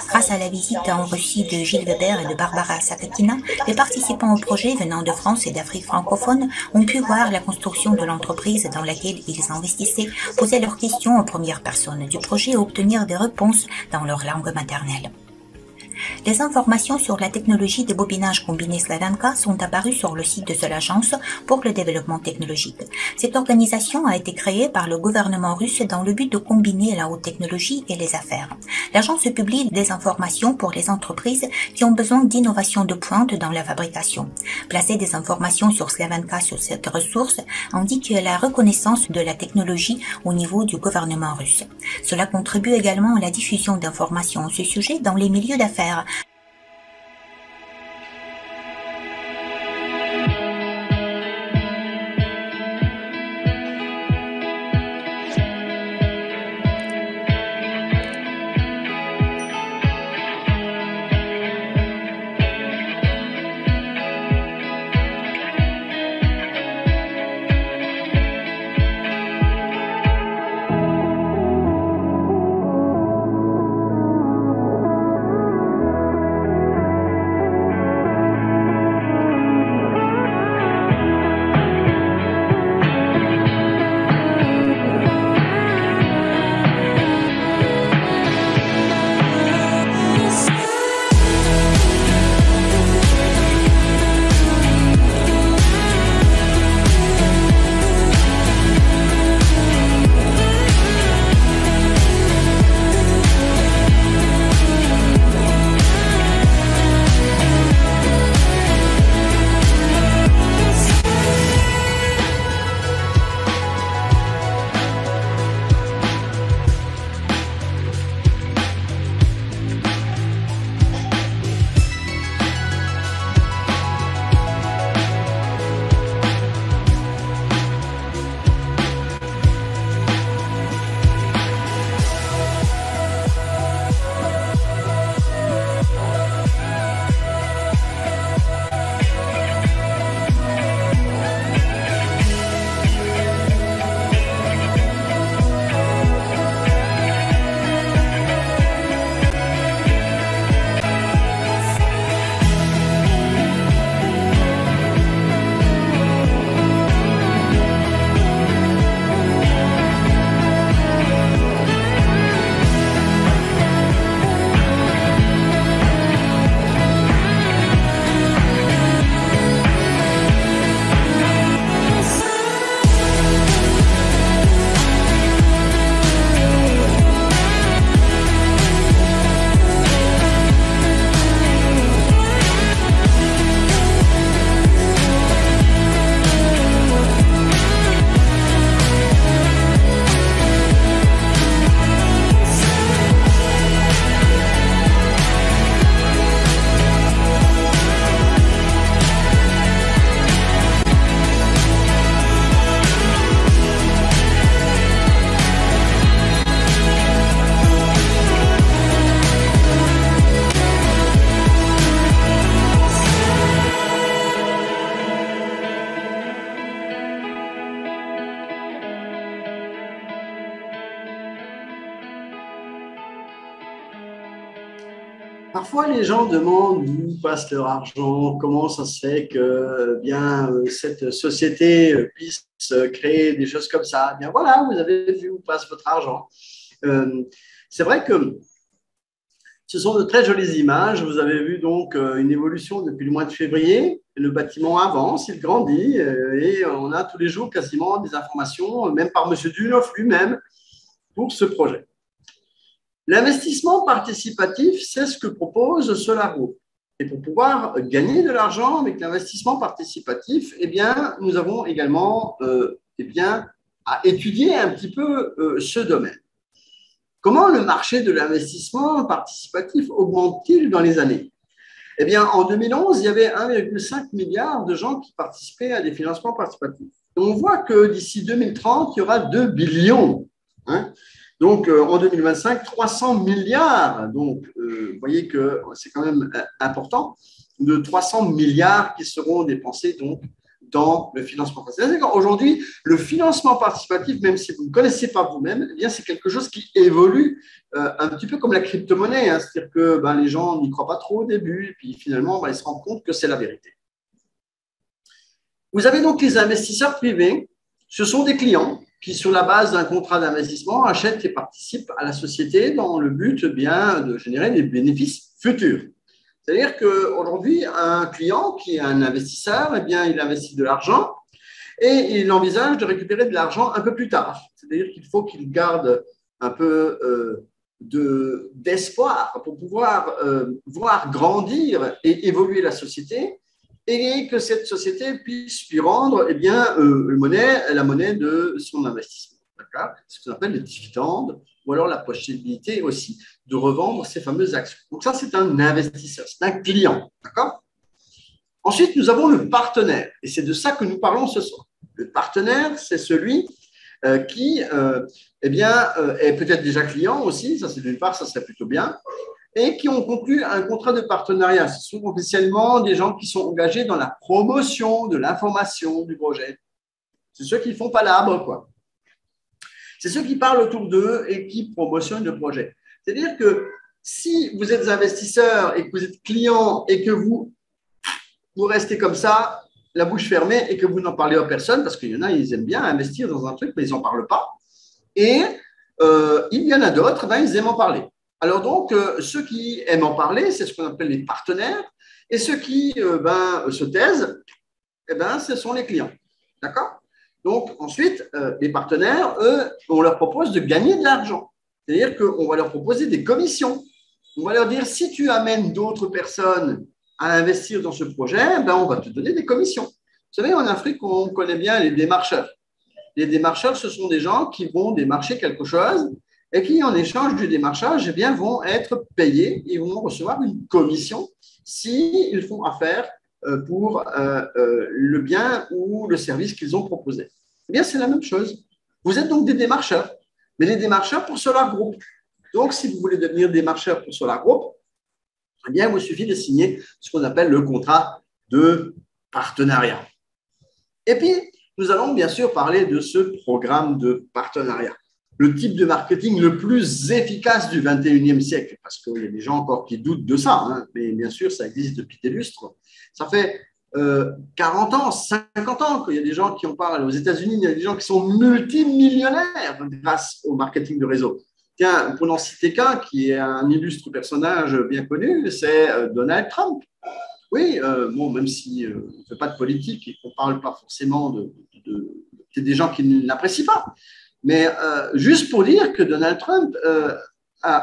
Grâce à la visite en Russie de Gilles Weber et de Barbara Sakakina, les participants au projet venant de France et d'Afrique francophone ont pu voir la construction de l'entreprise dans laquelle ils investissaient, poser leurs questions aux premières personnes du projet et obtenir des réponses dans leur langue maternelle. Les informations sur la technologie de bobinage combiné Slavenka sont apparues sur le site de l'Agence pour le développement technologique. Cette organisation a été créée par le gouvernement russe dans le but de combiner la haute technologie et les affaires. L'agence publie des informations pour les entreprises qui ont besoin d'innovation de pointe dans la fabrication. Placer des informations sur Slavenka sur cette ressource indique la reconnaissance de la technologie au niveau du gouvernement russe. Cela contribue également à la diffusion d'informations à ce sujet dans les milieux d'affaires. Parfois, les gens demandent d'où passe leur argent, comment ça se fait que bien cette société puisse créer des choses comme ça. Eh bien voilà, vous avez vu où passe votre argent. Euh, c'est vrai que ce sont de très jolies images. Vous avez vu donc une évolution depuis le mois de février. Le bâtiment avance, il grandit et on a tous les jours quasiment des informations, même par M. Dulof lui-même, pour ce projet. L'investissement participatif, c'est ce que propose Solar Group. Et pour pouvoir gagner de l'argent avec l'investissement participatif, eh bien, nous avons également eh bien, à étudier un petit peu ce domaine. Comment le marché de l'investissement participatif augmente-t-il dans les années? Eh bien, en 2011, il y avait 1,5 milliard de gens qui participaient à des financements participatifs. Et on voit que d'ici 2030, il y aura 2 billions. Hein. Donc, en 2025, 300 milliards. Donc, vous voyez que c'est quand même important, de 300 milliards qui seront dépensés donc, dans le financement participatif. Aujourd'hui, le financement participatif, même si vous ne connaissez pas vous-même, eh bien, c'est quelque chose qui évolue un petit peu comme la crypto-monnaie. Hein. C'est-à-dire que les gens n'y croient pas trop au début, et puis finalement, ils se rendent compte que c'est la vérité. Vous avez donc les investisseurs privés. Ce sont des clients qui, sur la base d'un contrat d'investissement, achètent et participent à la société dans le but bien de générer des bénéfices futurs. C'est-à-dire qu'aujourd'hui, un client qui est un investisseur, eh bien, il investit de l'argent et il envisage de récupérer de l'argent un peu plus tard. C'est-à-dire qu'il faut qu'il garde un peu d'espoir pour pouvoir voir grandir et évoluer la société et que cette société puisse lui rendre eh bien, la monnaie de son investissement. C'est ce qu'on appelle les dividendes ou alors la possibilité aussi de revendre ces fameuses actions. Donc ça, c'est un investisseur, c'est un client. D'accord ? Ensuite, nous avons le partenaire et c'est de ça que nous parlons ce soir. Le partenaire, c'est celui qui eh bien, est peut-être déjà client aussi, ça c'est d'une part, ça serait plutôt bien, et qui ont conclu un contrat de partenariat. Ce sont officiellement des gens qui sont engagés dans la promotion de l'information du projet. C'est ceux qui ne font pas l'arbre, quoi. C'est ceux qui parlent autour d'eux et qui promotionnent le projet. C'est-à-dire que si vous êtes investisseur et que vous êtes client et que vous restez comme ça, la bouche fermée et que vous n'en parlez à personne, parce qu'il y en a, ils aiment bien investir dans un truc, mais ils n'en parlent pas. Et il y en a d'autres, ils aiment en parler. Alors donc, ceux qui aiment en parler, c'est ce qu'on appelle les partenaires, et ceux qui se taisent, ce sont les clients. D'accord ? Donc, ensuite, les partenaires, eux, on leur propose de gagner de l'argent. C'est-à-dire qu'on va leur proposer des commissions. On va leur dire, si tu amènes d'autres personnes à investir dans ce projet, on va te donner des commissions. Vous savez, en Afrique, on connaît bien les démarcheurs. Les démarcheurs, ce sont des gens qui vont démarcher quelque chose et qui, en échange du démarchage, vont être payés et vont recevoir une commission s'ils font affaire pour le bien ou le service qu'ils ont proposé. Eh bien, c'est la même chose. Vous êtes donc des démarcheurs, mais des démarcheurs pour Solar Group. Donc, si vous voulez devenir démarcheur pour Solar Group, eh bien, il vous suffit de signer ce qu'on appelle le contrat de partenariat. Et puis, nous allons bien sûr parler de ce programme de partenariat. Le type de marketing le plus efficace du 21e siècle, parce qu'il y a des gens encore qui doutent de ça, hein, mais bien sûr, ça existe depuis des lustres. Ça fait 40 ans, 50 ans qu'il y a des gens qui en parlent. Aux États-Unis, il y a des gens qui sont multimillionnaires grâce au marketing de réseau. Tiens, pour n'en citer qu'un, qui est un illustre personnage bien connu, c'est Donald Trump. Oui, même si on ne fait pas de politique et qu'on ne parle pas forcément c'est des gens qui ne l'apprécient pas. Mais juste pour dire que Donald Trump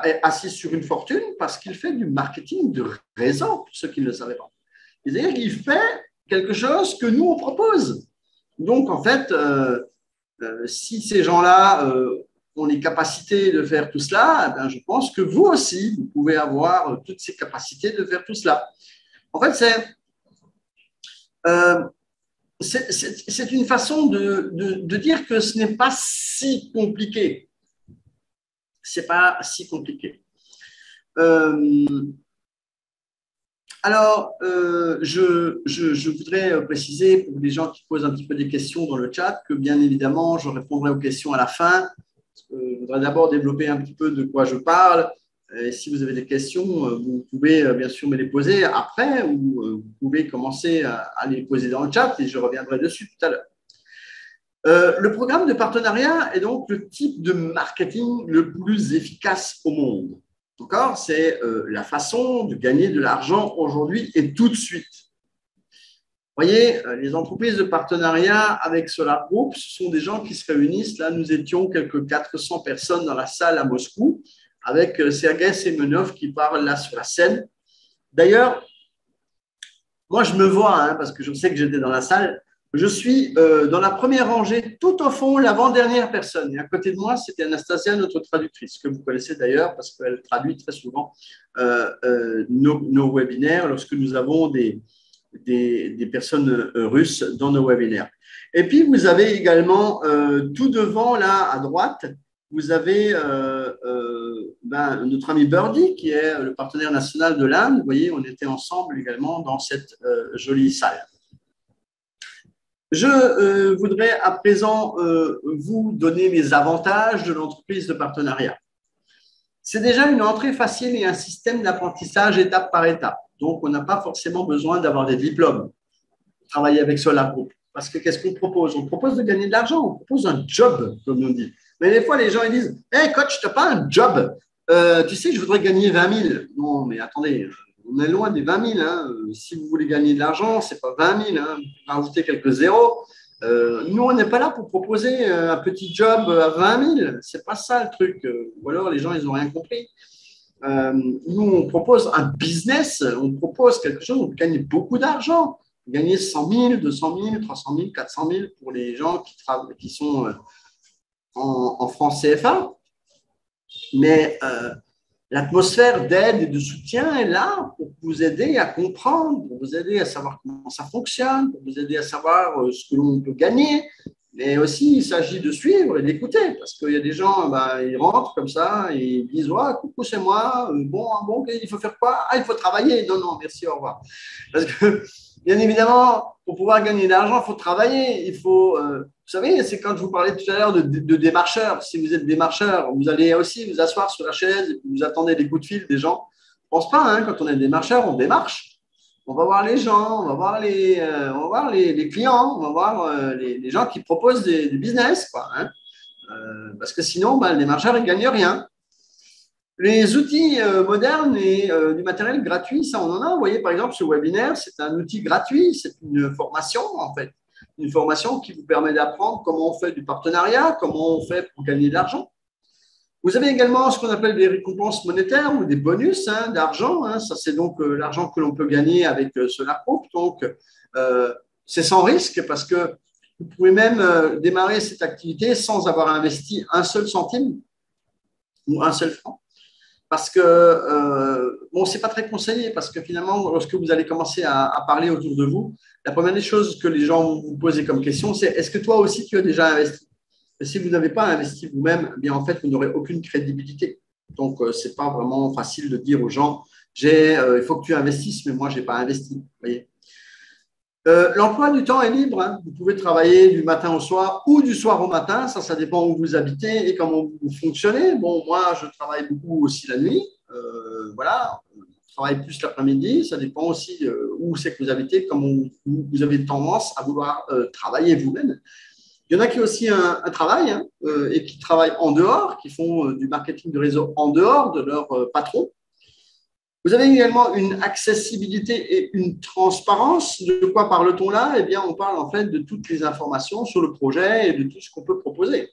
est assis sur une fortune parce qu'il fait du marketing de réseau, pour ceux qui ne le savaient pas. C'est-à-dire qu'il fait quelque chose que nous, on propose. Donc, en fait, si ces gens-là ont les capacités de faire tout cela, je pense que vous aussi, vous pouvez avoir toutes ces capacités de faire tout cela. En fait, c'est une façon de dire que ce n'est pas si compliqué. Ce n'est pas si compliqué. Alors, je voudrais préciser pour les gens qui posent un petit peu des questions dans le chat que bien évidemment, je répondrai aux questions à la fin. Je voudrais d'abord développer un petit peu de quoi je parle Et si vous avez des questions, vous pouvez bien sûr me les poser après ou vous pouvez commencer à les poser dans le chat et je reviendrai dessus tout à l'heure. Le programme de partenariat est donc le type de marketing le plus efficace au monde. D'accord ? C'est la façon de gagner de l'argent aujourd'hui et tout de suite. Vous voyez, les entreprises de partenariat avec Solar Group, ce sont des gens qui se réunissent. Là, nous étions quelques 400 personnes dans la salle à Moscou avec Sergei Semenov qui parle là sur la scène. D'ailleurs, moi, je me vois, parce que je sais que j'étais dans la salle, je suis dans la première rangée, tout au fond, l'avant-dernière personne. Et à côté de moi, c'était Anastasia, notre traductrice, que vous connaissez d'ailleurs parce qu'elle traduit très souvent nos webinaires lorsque nous avons des personnes russes dans nos webinaires. Et puis, vous avez également tout devant, là, à droite, vous avez notre ami Birdie, qui est le partenaire national de l'Inde. Vous voyez, on était ensemble également dans cette jolie salle. Je voudrais à présent vous donner les avantages de l'entreprise de partenariat. C'est déjà une entrée facile et un système d'apprentissage étape par étape. Donc, on n'a pas forcément besoin d'avoir des diplômes pour travailler avec Solar Group. Parce que qu'est-ce qu'on propose? On propose de gagner de l'argent, on propose un job, comme on dit. Mais des fois, les gens ils disent « Hey coach, tu n'as pas un job tu sais, je voudrais gagner 20 000. » Non, mais attendez, on est loin des 20 000. Si vous voulez gagner de l'argent, ce n'est pas 20 000. Rajoutez quelques zéros. Nous, on n'est pas là pour proposer un petit job à 20 000. Ce n'est pas ça le truc. Ou alors, les gens, ils n'ont rien compris. Nous, on propose un business, on propose quelque chose, on peut gagner beaucoup d'argent. Gagner 100 000, 200 000, 300 000, 400 000 pour les gens qui sont en francs CFA. Mais l'atmosphère d'aide et de soutien est là pour vous aider à comprendre, pour vous aider à savoir comment ça fonctionne, pour vous aider à savoir ce que l'on peut gagner. Mais aussi, il s'agit de suivre et d'écouter parce qu'il y a des gens, ils rentrent comme ça et ils disent ouais, « coucou, c'est moi, bon, il faut faire quoi? Ah, il faut travailler. » Non, non, merci, au revoir. Parce que, bien évidemment, pour pouvoir gagner de l'argent, il faut travailler. Il faut, vous savez, c'est quand je vous parlais tout à l'heure de démarcheurs. Si vous êtes démarcheur, vous allez aussi vous asseoir sur la chaise et vous attendez les coups de fil des gens. Je ne pense pas, quand on est démarcheur, on démarche. On va voir les gens, on va voir les clients, on va voir les gens qui proposent des business, quoi, parce que sinon, les démarcheurs ne gagnent rien. Les outils modernes et du matériel gratuit, ça, on en a. Vous voyez, par exemple, ce webinaire, c'est un outil gratuit, c'est une formation, en fait. Une formation qui vous permet d'apprendre comment on fait du partenariat, comment on fait pour gagner de l'argent. Vous avez également ce qu'on appelle des récompenses monétaires ou des bonus d'argent. Ça, c'est donc l'argent que l'on peut gagner avec Solar Group. Donc, c'est sans risque parce que vous pouvez même démarrer cette activité sans avoir investi un seul centime ou un seul franc. Parce que, ce n'est pas très conseillé parce que finalement, lorsque vous allez commencer à parler autour de vous, la première des choses que les gens vont vous poser comme question, c'est est-ce que toi aussi, tu as déjà investi? Et si vous n'avez pas investi vous-même, bien en fait, vous n'aurez aucune crédibilité. Donc, ce n'est pas vraiment facile de dire aux gens, il faut que tu investisses, mais moi, je n'ai pas investi. Vous voyez. L'emploi du temps est libre. Vous pouvez travailler du matin au soir ou du soir au matin. Ça dépend où vous habitez et comment vous fonctionnez. Bon, moi, je travaille beaucoup aussi la nuit. Voilà, je travaille plus l'après-midi. Ça dépend aussi où c'est que vous habitez, comment vous avez tendance à vouloir travailler vous-même. Il y en a qui ont aussi un travail et qui travaillent en dehors, qui font du marketing de réseau en dehors de leur patron. Vous avez également une accessibilité et une transparence. De quoi parle-t-on là? Eh bien, on parle en fait de toutes les informations sur le projet et de tout ce qu'on peut proposer.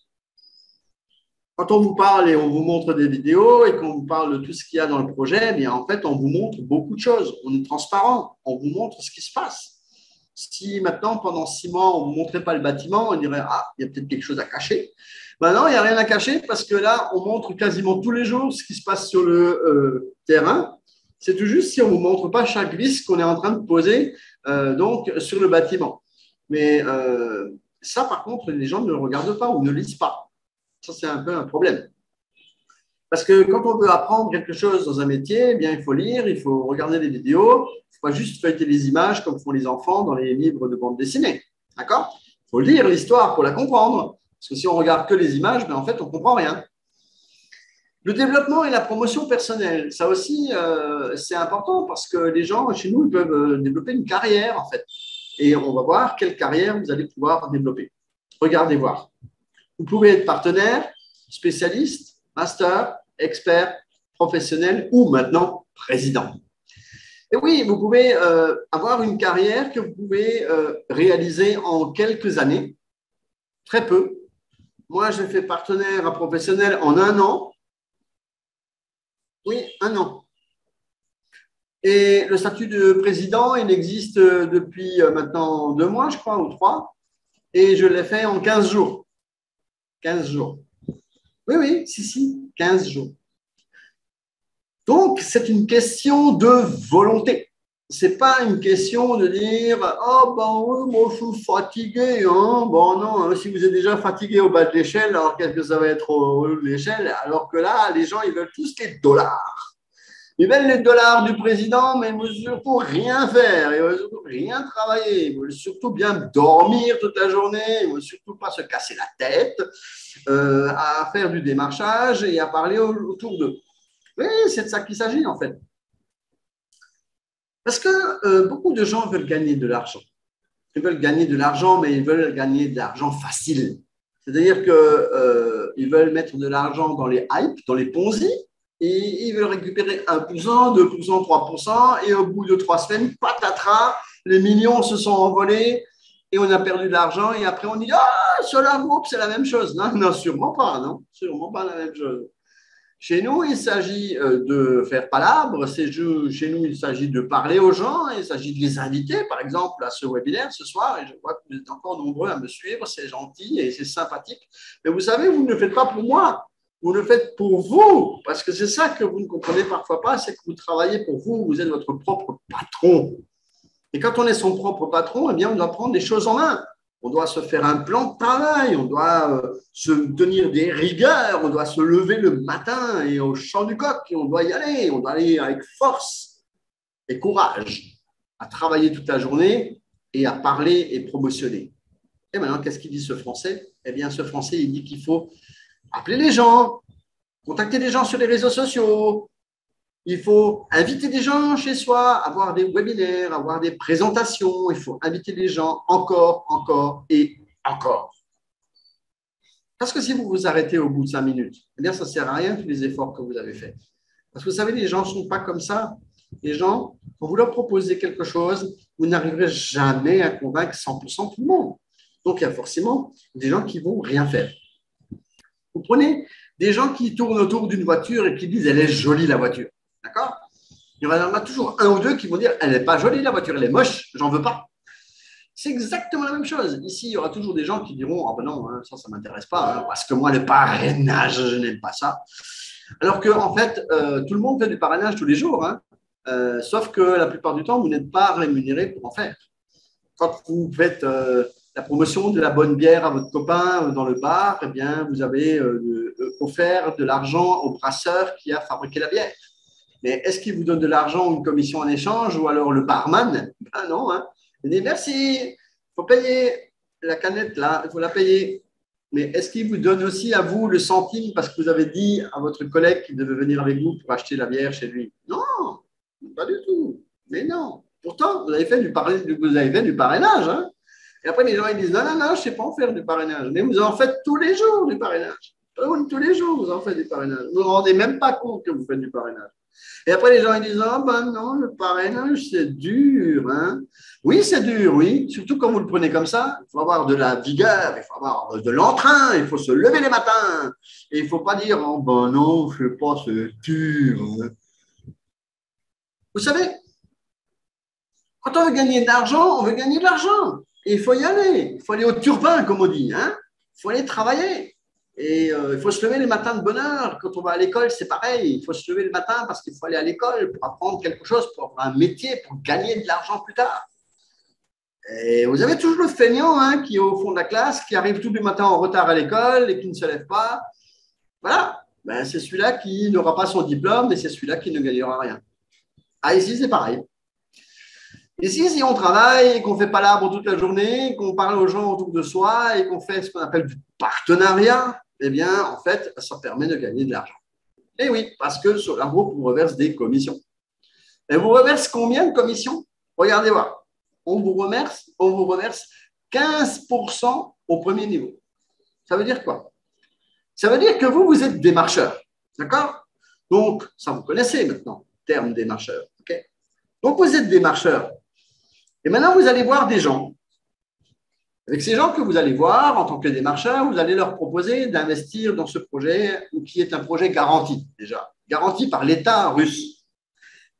Quand on vous parle et on vous montre des vidéos et qu'on vous parle de tout ce qu'il y a dans le projet, eh bien, en fait, on vous montre beaucoup de choses. On est transparent, on vous montre ce qui se passe. Si maintenant, pendant 6 mois, on ne montrait pas le bâtiment, on dirait « Ah, il y a peut-être quelque chose à cacher ». Maintenant, il n'y a rien à cacher parce que là, on montre quasiment tous les jours ce qui se passe sur le terrain. C'est tout juste si on ne vous montre pas chaque vis qu'on est en train de poser donc, sur le bâtiment. Mais ça, par contre, les gens ne le regardent pas ou ne lisent pas. Ça, c'est un peu un problème. Parce que quand on veut apprendre quelque chose dans un métier, eh bien, il faut lire, il faut regarder des vidéos. Il ne faut pas juste feuilleter les images comme font les enfants dans les livres de bande dessinée. D'accord? Il faut lire l'histoire pour la comprendre. Parce que si on regarde que les images, ben, en fait, on ne comprend rien. Le développement et la promotion personnelle, ça aussi, c'est important parce que les gens chez nous, ils peuvent développer une carrière, en fait. Et on va voir quelle carrière vous allez pouvoir développer. Regardez voir. Vous pouvez être partenaire, spécialiste, master, expert, professionnel ou maintenant président. Et oui, vous pouvez avoir une carrière que vous pouvez réaliser en quelques années, très peu. Moi, j'ai fait partenaire à professionnel en 1 an. Oui, 1 an. Et le statut de président, il existe depuis maintenant 2 mois, je crois, ou 3. Et je l'ai fait en 15 jours. 15 jours. Oui, oui, si, 15 jours. Donc, c'est une question de volonté. Ce n'est pas une question de dire « Oh, ben oui, moi, je suis fatigué. Hein. » Bon, non, hein, si vous êtes déjà fatigué au bas de l'échelle, alors qu'est-ce que ça va être au haut de l'échelle? Alors que là, les gens, ils veulent tous les dollars. Ils veulent les dollars du président, mais ils ne veulent surtout rien faire. Ils ne veulent surtout rien travailler. Ils veulent surtout bien dormir toute la journée. Ils ne veulent surtout pas se casser la tête à faire du démarchage et à parler autour d'eux. Oui, c'est de ça qu'il s'agit en fait. Parce que beaucoup de gens veulent gagner de l'argent. Ils veulent gagner de l'argent, mais ils veulent gagner de l'argent facile. C'est-à-dire qu'ils veulent mettre de l'argent dans les hypes, dans les Ponzi, et ils veulent récupérer 1%, 2%, 3%, et au bout de 3 semaines, patatras, les millions se sont envolés et on a perdu de l'argent. Et après, on dit « Ah, Solar Group, c'est la même chose. » Non, non, sûrement pas, non, sûrement pas la même chose. Chez nous, il s'agit de faire palabre. Chez nous, il s'agit de parler aux gens. Il s'agit de les inviter, par exemple, à ce webinaire ce soir. Et je vois que vous êtes encore nombreux à me suivre. C'est gentil et c'est sympathique. Mais vous savez, vous ne le faites pas pour moi. Vous le faites pour vous. Parce que c'est ça que vous ne comprenez parfois pas. C'est que vous travaillez pour vous. Vous êtes votre propre patron. Et quand on est son propre patron, eh bien, on doit prendre les choses en main. On doit se faire un plan de travail, on doit se tenir des rigueurs, on doit se lever le matin et au chant du coq, et on doit y aller. On doit aller avec force et courage à travailler toute la journée et à parler et promotionner. Et maintenant, qu'est-ce qu'il dit ce Français? Eh bien, ce Français, il dit qu'il faut appeler les gens, contacter des gens sur les réseaux sociaux. Il faut inviter des gens chez soi, avoir des webinaires, avoir des présentations. Il faut inviter les gens encore et encore. Parce que si vous vous arrêtez au bout de 5 minutes, eh bien, ça ne sert à rien tous les efforts que vous avez faits. Parce que vous savez, les gens ne sont pas comme ça. Les gens, quand vous leur proposez quelque chose, vous n'arriverez jamais à convaincre 100% tout le monde. Donc, il y a forcément des gens qui ne vont rien faire. Vous prenez des gens qui tournent autour d'une voiture et qui disent « Elle est jolie la voiture ». D'accord? Il y en a toujours un ou deux qui vont dire « Elle n'est pas jolie la voiture, elle est moche, j'en veux pas ». C'est exactement la même chose. Ici, il y aura toujours des gens qui diront « Ah ben non, ça ne m'intéresse pas, hein, parce que moi, le parrainage, je n'aime pas ça ». Alors qu'en fait, tout le monde fait du parrainage tous les jours, hein, sauf que la plupart du temps, vous n'êtes pas rémunéré pour en faire. Quand vous faites la promotion de la bonne bière à votre copain dans le bar, eh bien, vous avez offert de l'argent au brasseur qui a fabriqué la bière. Mais est-ce qu'il vous donne de l'argent ou une commission en échange ou alors le barman? Ben non, hein. Il dit merci, il faut payer la canette là, il faut la payer. Mais est-ce qu'il vous donne aussi à vous le centime parce que vous avez dit à votre collègue qu'il devait venir avec vous pour acheter la bière chez lui? Non, pas du tout. Mais non. Pourtant, vous avez fait du parrainage. Hein. Et après, les gens ils disent non, je ne sais pas en faire du parrainage. Mais vous en faites tous les jours du parrainage. Tous les jours, vous en faites du parrainage. Vous ne vous rendez même pas compte que vous faites du parrainage. Et après, les gens ils disent ah ben non, le parrainage, c'est dur. Hein. Oui, c'est dur, oui. Surtout quand vous le prenez comme ça, il faut avoir de la vigueur, il faut avoir de l'entrain, il faut se lever les matins. Et il ne faut pas dire oh ben non, je ne sais pas, c'est dur. Hein. Vous savez, quand on veut gagner de l'argent, on veut gagner de l'argent. Et il faut y aller. Il faut aller au turbin, comme on dit. Hein. Il faut aller travailler. Et il faut se lever le matin de bonne heure. Quand on va à l'école, c'est pareil. Il faut se lever le matin parce qu'il faut aller à l'école pour apprendre quelque chose, pour avoir un métier, pour gagner de l'argent plus tard. Et vous avez toujours le feignant hein, qui est au fond de la classe, qui arrive tous les matins en retard à l'école et qui ne se lève pas. Voilà. Ben, c'est celui-là qui n'aura pas son diplôme et c'est celui-là qui ne gagnera rien. Ah, ici, c'est pareil. Ici, si on travaille et qu'on ne fait pas l'arbre toute la journée, qu'on parle aux gens autour de soi et qu'on fait ce qu'on appelle du partenariat, eh bien, en fait, ça permet de gagner de l'argent. Eh oui, parce que sur la groupe, vous reverse des commissions. Et vous reverse combien de commissions? Regardez voir. On vous reverse 15% au premier niveau. Ça veut dire quoi? Ça veut dire que vous êtes démarcheur. D'accord? Donc, ça vous connaissez maintenant, terme démarcheur. Okay? Donc, vous êtes démarcheur. Et maintenant, vous allez voir des gens. Avec ces gens que vous allez voir en tant que démarcheur, vous allez leur proposer d'investir dans ce projet qui est un projet garanti déjà, garanti par l'État russe.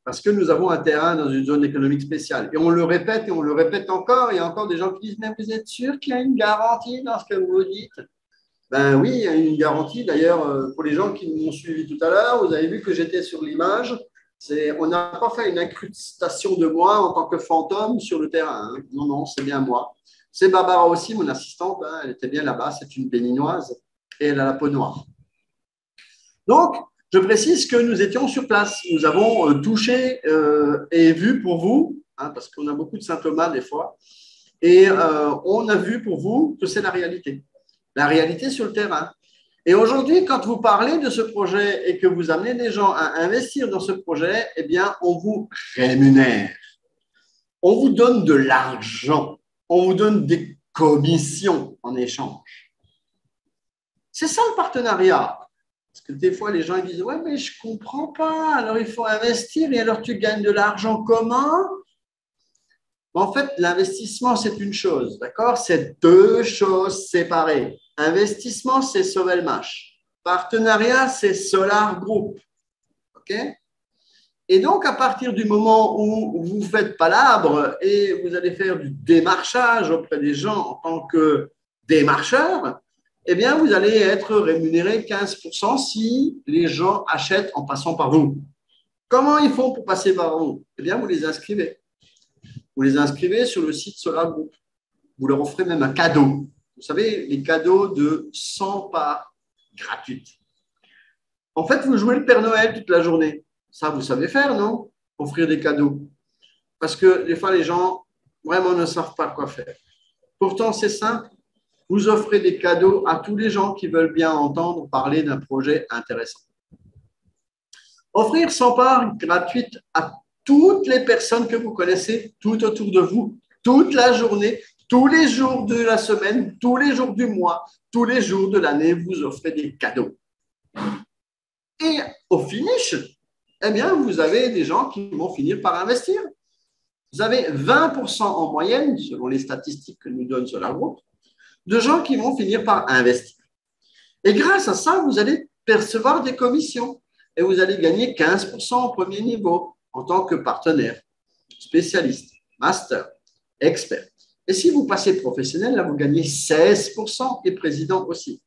Parce que nous avons un terrain dans une zone économique spéciale. Et on le répète et on le répète encore. Il y a encore des gens qui disent « Mais vous êtes sûr qu'il y a une garantie dans ce que vous dites ?» Ben oui, il y a une garantie. D'ailleurs, pour les gens qui m'ont suivi tout à l'heure, vous avez vu que j'étais sur l'image. On n'a pas fait une incrustation de moi en tant que fantôme sur le terrain. Hein. Non, non, c'est bien moi. C'est Barbara aussi, mon assistante. Hein. Elle était bien là-bas. C'est une béninoise et elle a la peau noire. Donc, je précise que nous étions sur place. Nous avons touché et vu pour vous, hein, parce qu'on a beaucoup de Saint-Thomas des fois, et on a vu pour vous que c'est la réalité sur le terrain. Et aujourd'hui, quand vous parlez de ce projet et que vous amenez des gens à investir dans ce projet, eh bien, on vous rémunère. On vous donne de l'argent. On vous donne des commissions en échange. C'est ça le partenariat. Parce que des fois, les gens ils disent « Ouais, mais je ne comprends pas. Alors, il faut investir et alors tu gagnes de l'argent comment ?» En fait, l'investissement, c'est une chose, d'accord? C'est deux choses séparées. Investissement, c'est Sovelmash. Partenariat, c'est Solar Group. OK? Et donc, à partir du moment où vous faites palabre et vous allez faire du démarchage auprès des gens en tant que démarcheur, eh bien, vous allez être rémunéré 15% si les gens achètent en passant par vous. Comment ils font pour passer par vous? Eh bien, vous les inscrivez. Vous les inscrivez sur le site Solar Group. Vous leur offrez même un cadeau. Vous savez, les cadeaux de 100 parts gratuites. En fait, vous jouez le Père Noël toute la journée. Ça, vous savez faire, non? Offrir des cadeaux. Parce que des fois, les gens vraiment ne savent pas quoi faire. Pourtant, c'est simple. Vous offrez des cadeaux à tous les gens qui veulent bien entendre parler d'un projet intéressant. Offrir 100 parts gratuites à toutes les personnes que vous connaissez tout autour de vous, toute la journée, tous les jours de la semaine, tous les jours du mois, tous les jours de l'année, vous offrez des cadeaux. Et au finish, eh bien, vous avez des gens qui vont finir par investir. Vous avez 20% en moyenne, selon les statistiques que nous donne Solar Group, de gens qui vont finir par investir. Et grâce à ça, vous allez percevoir des commissions et vous allez gagner 15% au premier niveau en tant que partenaire, spécialiste, master, expert. Et si vous passez professionnel, là, vous gagnez 16% et président aussi.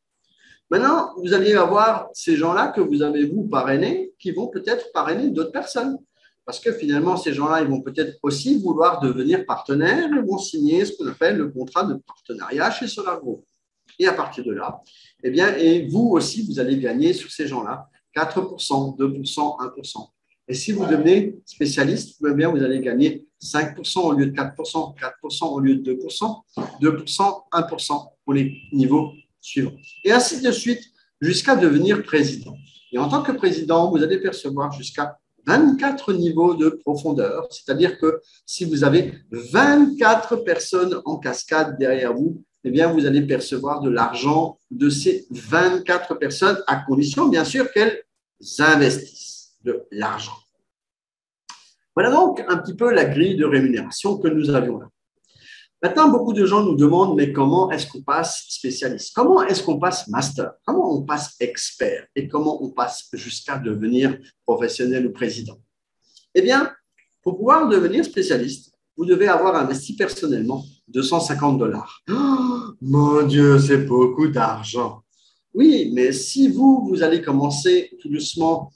Maintenant, vous allez avoir ces gens-là que vous avez, vous, parrainés, qui vont peut-être parrainer d'autres personnes. Parce que finalement, ces gens-là, ils vont peut-être aussi vouloir devenir partenaires et vont signer ce qu'on appelle le contrat de partenariat chez Solar Group. Et à partir de là, eh bien, et vous aussi, vous allez gagner sur ces gens-là 4%, 2%, 1%. Et si vous devenez spécialiste, eh bien, vous allez gagner 5% au lieu de 4%, 4% au lieu de 2%, 2%, 1% pour les niveaux suivants. Et ainsi de suite jusqu'à devenir président. Et en tant que président, vous allez percevoir jusqu'à 24 niveaux de profondeur, c'est-à-dire que si vous avez 24 personnes en cascade derrière vous, eh bien, vous allez percevoir de l'argent de ces 24 personnes, à condition, bien sûr, qu'elles investissent de l'argent. Voilà donc un petit peu la grille de rémunération que nous avions là. Maintenant, beaucoup de gens nous demandent, mais comment est-ce qu'on passe spécialiste? Comment est-ce qu'on passe master? Comment on passe expert? Et comment on passe jusqu'à devenir professionnel ou président? Eh bien, pour pouvoir devenir spécialiste, vous devez avoir investi personnellement 250 $. Oh, mon Dieu, c'est beaucoup d'argent. Oui, mais si vous allez commencer tout doucement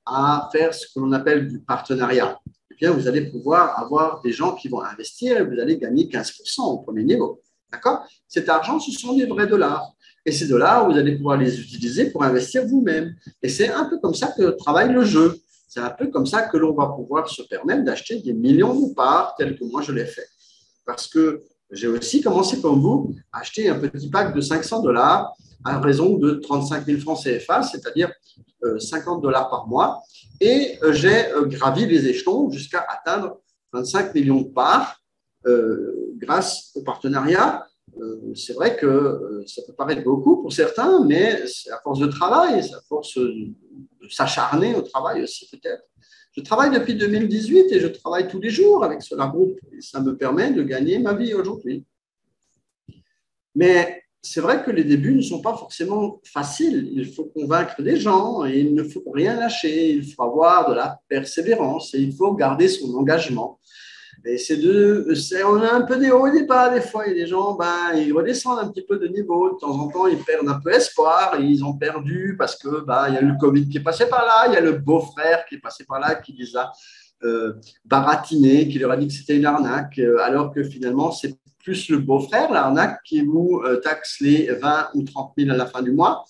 à faire ce que l'on appelle du partenariat, eh bien, vous allez pouvoir avoir des gens qui vont investir et vous allez gagner 15% au premier niveau. D'accord? Cet argent, ce sont des vrais dollars. Et ces dollars, vous allez pouvoir les utiliser pour investir vous-même. Et c'est un peu comme ça que travaille le jeu. C'est un peu comme ça que l'on va pouvoir se permettre d'acheter des millions de parts, telles que moi je l'ai fait. Parce que J'ai aussi commencé, comme vous, à acheter un petit pack de 500 $ à raison de 35 000 francs CFA, c'est-à-dire 50 $ par mois. Et j'ai gravi les échelons jusqu'à atteindre 25 millions de parts grâce au partenariat. C'est vrai que ça peut paraître beaucoup pour certains, mais c'est à force de travail, c'est à force de s'acharner au travail aussi peut-être. Je travaille depuis 2018 et je travaille tous les jours avec Solar Group et ça me permet de gagner ma vie aujourd'hui. Mais c'est vrai que les débuts ne sont pas forcément faciles. Il faut convaincre des gens et il ne faut rien lâcher. Il faut avoir de la persévérance et il faut garder son engagement. Et on a un peu des hauts et des bas des fois. Il y a des gens, ils redescendent un petit peu de niveau. De temps en temps, ils perdent un peu espoir. Et ils ont perdu parce que il y a le Covid qui est passé par là. Il y a le beau-frère qui est passé par là, qui les a baratinés, qui leur a dit que c'était une arnaque, alors que finalement, c'est plus le beau-frère, l'arnaque, qui vous taxe les 20 ou 30 000 à la fin du mois.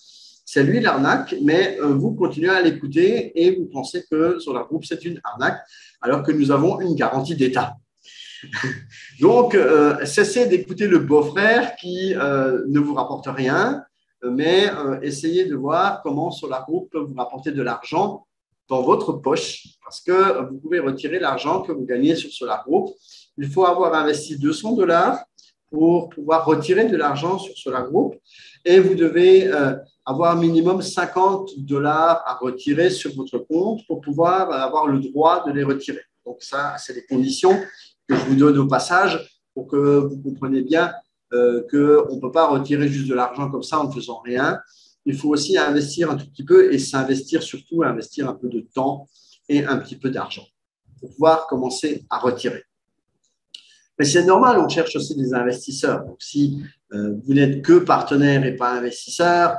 C'est lui l'arnaque, mais vous continuez à l'écouter et vous pensez que sur la groupe, c'est une arnaque, alors que nous avons une garantie d'État. Donc, cessez d'écouter le beau-frère qui ne vous rapporte rien, mais essayez de voir comment Solar Group peut vous rapporter de l'argent dans votre poche, parce que vous pouvez retirer l'argent que vous gagnez sur Solar Group. Il faut avoir investi 200 $ pour pouvoir retirer de l'argent sur Solar Group et vous devez avoir minimum 50 $ à retirer sur votre compte pour pouvoir avoir le droit de les retirer. Donc ça, c'est les conditions que je vous donne au passage pour que vous compreniez bien qu'on ne peut pas retirer juste de l'argent comme ça en ne faisant rien. Il faut aussi investir un tout petit peu et s'investir surtout, investir un peu de temps et un petit peu d'argent pour pouvoir commencer à retirer. Mais c'est normal, on cherche aussi des investisseurs. Donc, si vous n'êtes que partenaire et pas investisseur,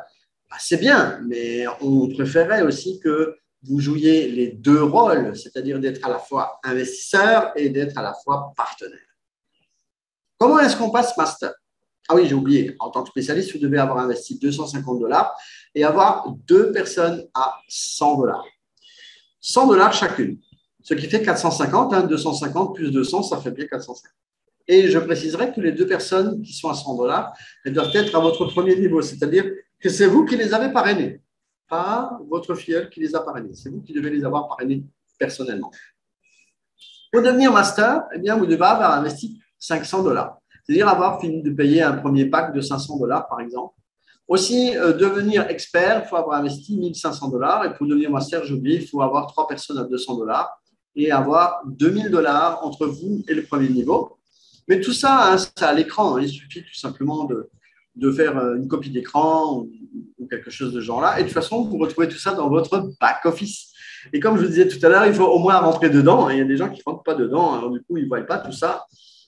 c'est bien, mais on préférerait aussi que vous jouiez les deux rôles, c'est-à-dire d'être à la fois investisseur et d'être à la fois partenaire. Comment est-ce qu'on passe master? Ah oui, j'ai oublié. En tant que spécialiste, vous devez avoir investi 250 $ et avoir 2 personnes à 100 $. 100 $ chacune, ce qui fait 450. 250 plus 200, ça fait bien 450. Et je préciserai que les 2 personnes qui sont à 100 $, elles doivent être à votre premier niveau, c'est-à-dire que c'est vous qui les avez parrainées, pas votre filleul qui les a parrainées. C'est vous qui devez les avoir parrainées personnellement. Pour devenir master, eh bien, vous devez avoir investi 500 $, c'est-à-dire avoir fini de payer un premier pack de 500 $ par exemple. Aussi, devenir expert, il faut avoir investi 1 500 $. Et pour devenir master, j'ai oublié, il faut avoir 3 personnes à 200 $ et avoir 2 000 $ entre vous et le premier niveau. Mais tout ça, c'est à l'écran. Il suffit tout simplement de faire une copie d'écran ou quelque chose de ce genre-là. Et de toute façon, vous retrouvez tout ça dans votre back-office. Et comme je vous disais tout à l'heure, il faut au moins rentrer dedans. Il y a des gens qui ne rentrent pas dedans. Alors, du coup, ils ne voient pas tout ça.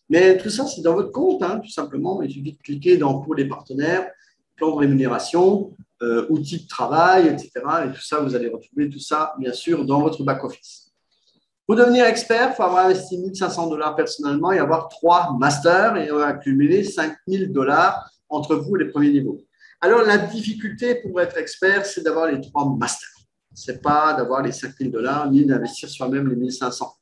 Mais tout ça, c'est dans votre compte, tout simplement. Il suffit de cliquer dans pour les partenaires, plan de rémunération, outils de travail, etc. Et tout ça, vous allez retrouver tout ça, bien sûr, dans votre back-office. Pour devenir expert, il faut avoir investi 1 500 $ personnellement et avoir 3 masters et accumuler 5 000 $ entre vous et les premiers niveaux. Alors, la difficulté pour être expert, c'est d'avoir les 3 masters. Ce n'est pas d'avoir les 5 000 $ ni d'investir soi-même les 1 500.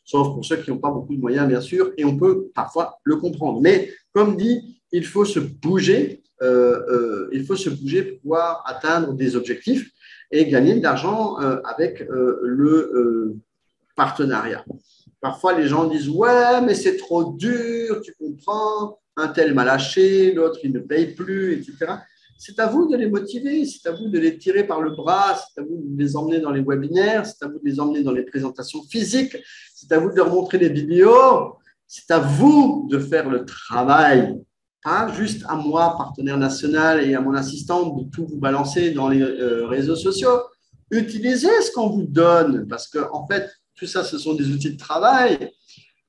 Sauf pour ceux qui n'ont pas beaucoup de moyens, bien sûr, et on peut parfois le comprendre. Mais comme dit, il faut se bouger. Il faut se bouger pour pouvoir atteindre des objectifs et gagner de l'argent avec le partenariat. Parfois, les gens disent « Ouais, mais c'est trop dur, tu comprends, un tel m'a lâché, l'autre, il ne paye plus, etc. » C'est à vous de les motiver, c'est à vous de les tirer par le bras, c'est à vous de les emmener dans les webinaires, c'est à vous de les emmener dans les présentations physiques, c'est à vous de leur montrer des vidéos, c'est à vous de faire le travail. Pas juste à moi, partenaire national, et à mon assistante de tout vous balancer dans les réseaux sociaux. Utilisez ce qu'on vous donne parce qu'en fait, tout ça, ce sont des outils de travail.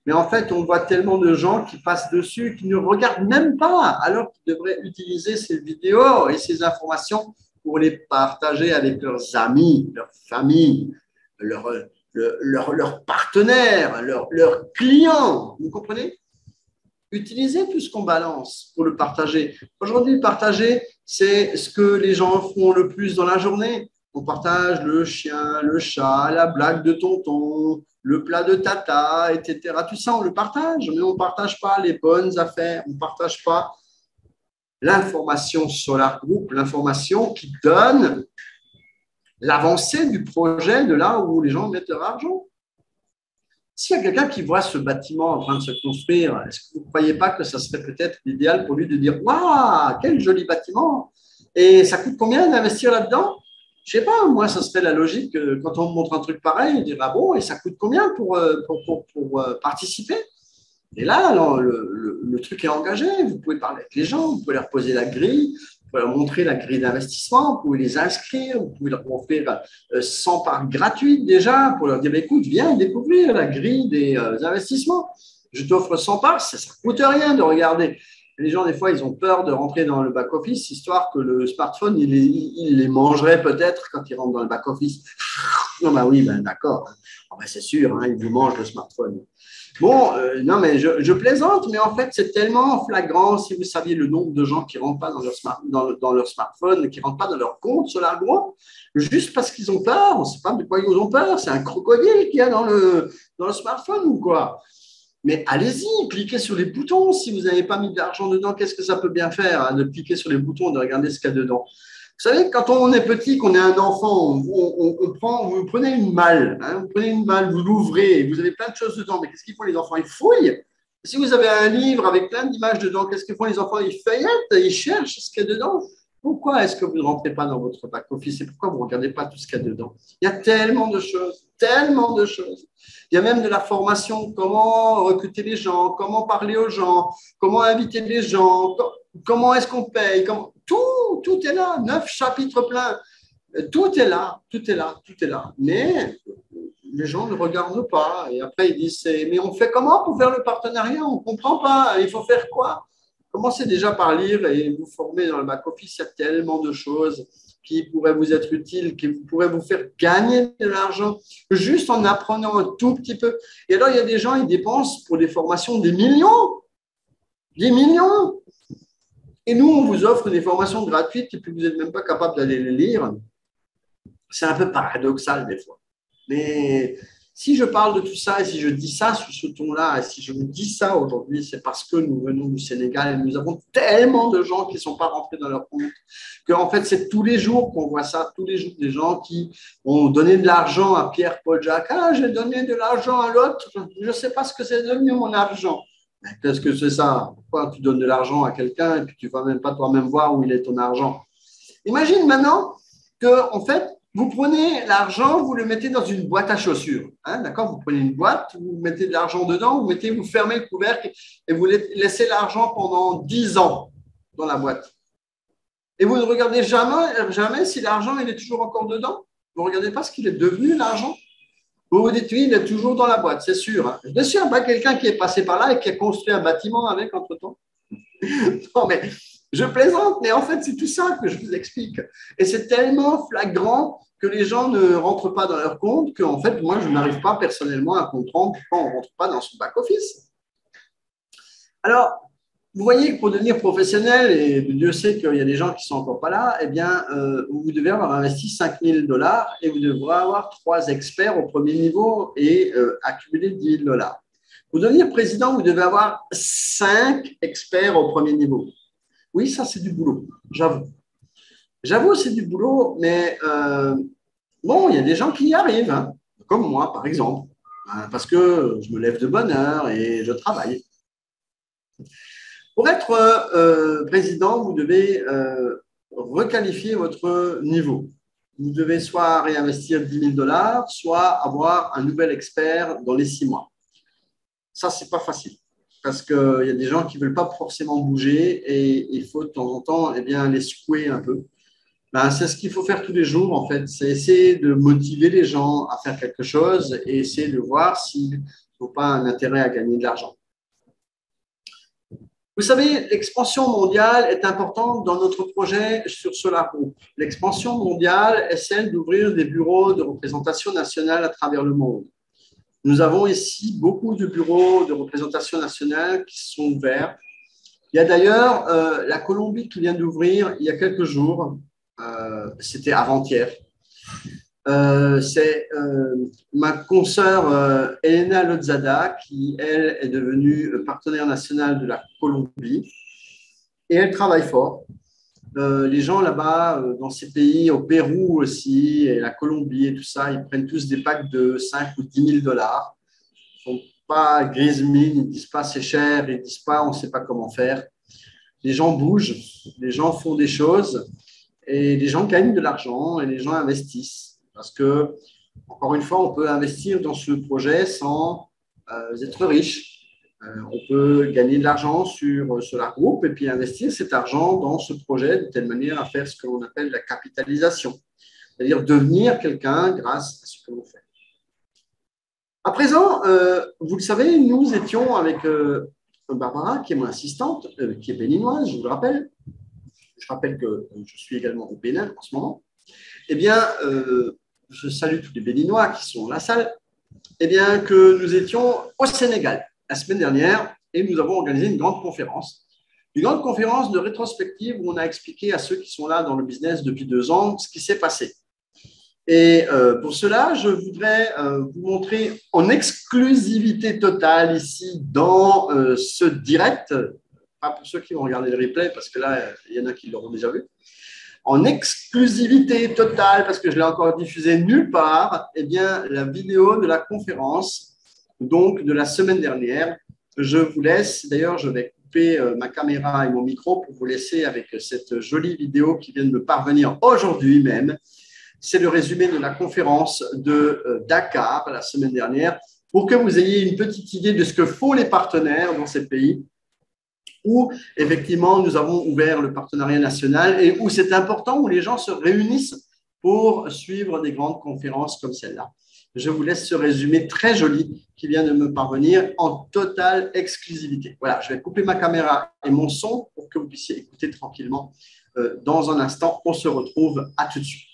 Mais en fait, on voit tellement de gens qui passent dessus, qui ne regardent même pas, alors qu'ils devraient utiliser ces vidéos et ces informations pour les partager avec leurs amis, leur famille, leurs partenaires, leurs clients. Vous comprenez? Utilisez tout ce qu'on balance pour le partager. Aujourd'hui, partager, c'est ce que les gens font le plus dans la journée. On partage le chien, le chat, la blague de tonton, le plat de tata, etc. Tout ça, on le partage, mais on ne partage pas les bonnes affaires, on ne partage pas l'information Solar Group, l'information qui donne l'avancée du projet de là où les gens mettent leur argent. S'il y a quelqu'un qui voit ce bâtiment en train de se construire, est-ce que vous ne croyez pas que ça serait peut-être l'idéal pour lui de dire « Waouh, quel joli bâtiment ! Et ça coûte combien d'investir là-dedans ?» Je ne sais pas, moi, ça serait la logique. Quand on me montre un truc pareil, on dirait « Ah bon, et ça coûte combien pour participer ?» Et là, alors, le truc est engagé. Vous pouvez parler avec les gens, vous pouvez leur poser la grille, vous pouvez leur montrer la grille d'investissement, vous pouvez les inscrire, vous pouvez leur offrir 100 parts gratuites déjà pour leur dire écoute, viens découvrir la grille des investissements. Je t'offre 100 parts, ça ne coûte rien de regarder. Les gens, des fois, ils ont peur de rentrer dans le back-office, histoire que le smartphone, il les mangerait peut-être quand ils rentrent dans le back-office. Non, bah oui, ben, d'accord. Oh, ben, c'est sûr, hein, il vous mange le smartphone. Bon, non, mais je plaisante, mais en fait, c'est tellement flagrant. Si vous saviez le nombre de gens qui ne rentrent pas dans leur smartphone, qui ne rentrent pas dans leur compte SolarGrow, juste parce qu'ils ont peur, on ne sait pas de quoi ils ont peur. C'est un crocodile qu'il y a dans le smartphone ou quoi? Mais allez-y, cliquez sur les boutons. Si vous n'avez pas mis d'argent dedans, qu'est-ce que ça peut bien faire hein, de cliquer sur les boutons, de regarder ce qu'il y a dedans? Vous savez, quand on est petit, qu'on est un enfant, vous prenez une malle, hein, vous l'ouvrez, vous avez plein de choses dedans. Mais qu'est-ce qu'ils font les enfants? Ils fouillent. Si vous avez un livre avec plein d'images dedans, qu'est-ce que font les enfants? Ils feuillettent, ils cherchent ce qu'il y a dedans. Pourquoi est-ce que vous ne rentrez pas dans votre back-office et pourquoi vous ne regardez pas tout ce qu'il y a dedans? Il y a tellement de choses, tellement de choses. Il y a même de la formation, comment recruter les gens, comment parler aux gens, comment inviter les gens, comment est-ce qu'on paye, tout est là, 9 chapitres pleins. Tout est là, tout est là, tout est là. Mais les gens ne regardent pas. Et après, ils disent, mais on fait comment pour faire le partenariat? On ne comprend pas. Il faut faire quoi? Commencez déjà par lire et vous former dans le back-office. Il y a tellement de choses qui pourraient vous être utiles, qui pourraient vous faire gagner de l'argent juste en apprenant un tout petit peu. Et alors, il y a des gens, ils dépensent pour des formations des millions. Des millions. Et nous, on vous offre des formations gratuites et puis vous n'êtes même pas capable d'aller les lire. C'est un peu paradoxal des fois. Mais si je parle de tout ça et si je dis ça sous ce ton-là, et si je vous dis ça aujourd'hui, c'est parce que nous venons du Sénégal et nous avons tellement de gens qui ne sont pas rentrés dans leur compte qu'en fait, c'est tous les jours qu'on voit ça, tous les jours des gens qui ont donné de l'argent à Pierre-Paul Jacques. Ah, j'ai donné de l'argent à l'autre, je ne sais pas ce que c'est devenu mon argent. Qu'est-ce que c'est ça? Pourquoi tu donnes de l'argent à quelqu'un et puis tu ne vas même pas toi-même voir où il est ton argent? Imagine maintenant que, en fait, vous prenez l'argent, vous le mettez dans une boîte à chaussures. Hein, d'accord? Vous prenez une boîte, vous mettez de l'argent dedans, vous fermez le couvercle et vous laissez l'argent pendant 10 ans dans la boîte. Et vous ne regardez jamais si l'argent il est toujours encore dedans. Vous ne regardez pas ce qu'il est devenu, l'argent. Vous vous dites, oui, il est toujours dans la boîte, c'est sûr. Hein. Bien sûr, pas quelqu'un qui est passé par là et qui a construit un bâtiment avec entre-temps. Non, mais je plaisante, mais en fait, c'est tout ça que je vous explique. Et c'est tellement flagrant que les gens ne rentrent pas dans leur compte qu'en fait, moi, je n'arrive pas personnellement à comprendre pourquoi on ne rentre pas dans son back-office. Alors, vous voyez que pour devenir professionnel, et Dieu sait qu'il y a des gens qui ne sont encore pas là, eh bien, vous devez avoir investi 5 000 $ et vous devrez avoir 3 experts au premier niveau et accumuler 10 000 $. Pour devenir président, vous devez avoir 5 experts au premier niveau. Oui, ça, c'est du boulot, j'avoue. J'avoue, c'est du boulot, mais bon, il y a des gens qui y arrivent, hein, comme moi, par exemple, hein, parce que je me lève de bonne heure et je travaille. Pour être président, vous devez requalifier votre niveau. Vous devez soit réinvestir 10 000 $, soit avoir un nouvel expert dans les 6 mois. Ça, ce n'est pas facile parce qu'il y a des gens qui ne veulent pas forcément bouger et il faut de temps en temps eh bien, les secouer un peu. Ben, c'est ce qu'il faut faire tous les jours, en fait. C'est essayer de motiver les gens à faire quelque chose et essayer de voir s'ils n'ont pas un intérêt à gagner de l'argent. Vous savez, l'expansion mondiale est importante dans notre projet sur Solar Group. L'expansion mondiale est celle d'ouvrir des bureaux de représentation nationale à travers le monde. Nous avons ici beaucoup de bureaux de représentation nationale qui sont ouverts. Il y a d'ailleurs la Colombie qui vient d'ouvrir il y a quelques jours, c'était avant-hier. C'est ma consoeur Elena Lozada qui, elle, est devenue partenaire nationale de la Colombie et elle travaille fort. Les gens là-bas, dans ces pays, au Pérou aussi, et la Colombie et tout ça, ils prennent tous des packs de 5 ou 10 000 dollars. Ils ne font pas grise mine, ils ne disent pas c'est cher, ils ne disent pas on ne sait pas comment faire. Les gens bougent, les gens font des choses et les gens gagnent de l'argent et les gens investissent. Parce que, encore une fois, on peut investir dans ce projet sans être riche. On peut gagner de l'argent sur Solar Group et puis investir cet argent dans ce projet de telle manière à faire ce que l'on appelle la capitalisation, c'est-à-dire devenir quelqu'un grâce à ce que l'on fait. À présent, vous le savez, nous étions avec Barbara, qui est mon assistante, qui est béninoise, je vous le rappelle. Je rappelle que je suis également au Bénin en ce moment. Eh bien, je salue tous les Béninois qui sont dans la salle. Eh bien, que nous étions au Sénégal la semaine dernière et nous avons organisé une grande conférence. Une grande conférence de rétrospective où on a expliqué à ceux qui sont là dans le business depuis 2 ans ce qui s'est passé. Et pour cela, je voudrais vous montrer en exclusivité totale ici dans ce direct, pas pour ceux qui vont regarder le replay parce que là, il y en a qui l'auront déjà vu, en exclusivité totale parce que je l'ai encore diffusé nulle part, eh bien, la vidéo de la conférence donc de la semaine dernière. Je vous laisse, d'ailleurs, je vais couper ma caméra et mon micro pour vous laisser avec cette jolie vidéo qui vient de me parvenir aujourd'hui même. C'est le résumé de la conférence de Dakar la semaine dernière pour que vous ayez une petite idée de ce que font les partenaires dans ces pays où, effectivement, nous avons ouvert le partenariat national et où c'est important, où les gens se réunissent pour suivre des grandes conférences comme celle-là. Je vous laisse ce résumé très joli qui vient de me parvenir en totale exclusivité. Voilà, je vais couper ma caméra et mon son pour que vous puissiez écouter tranquillement. Dans un instant, on se retrouve. À tout de suite.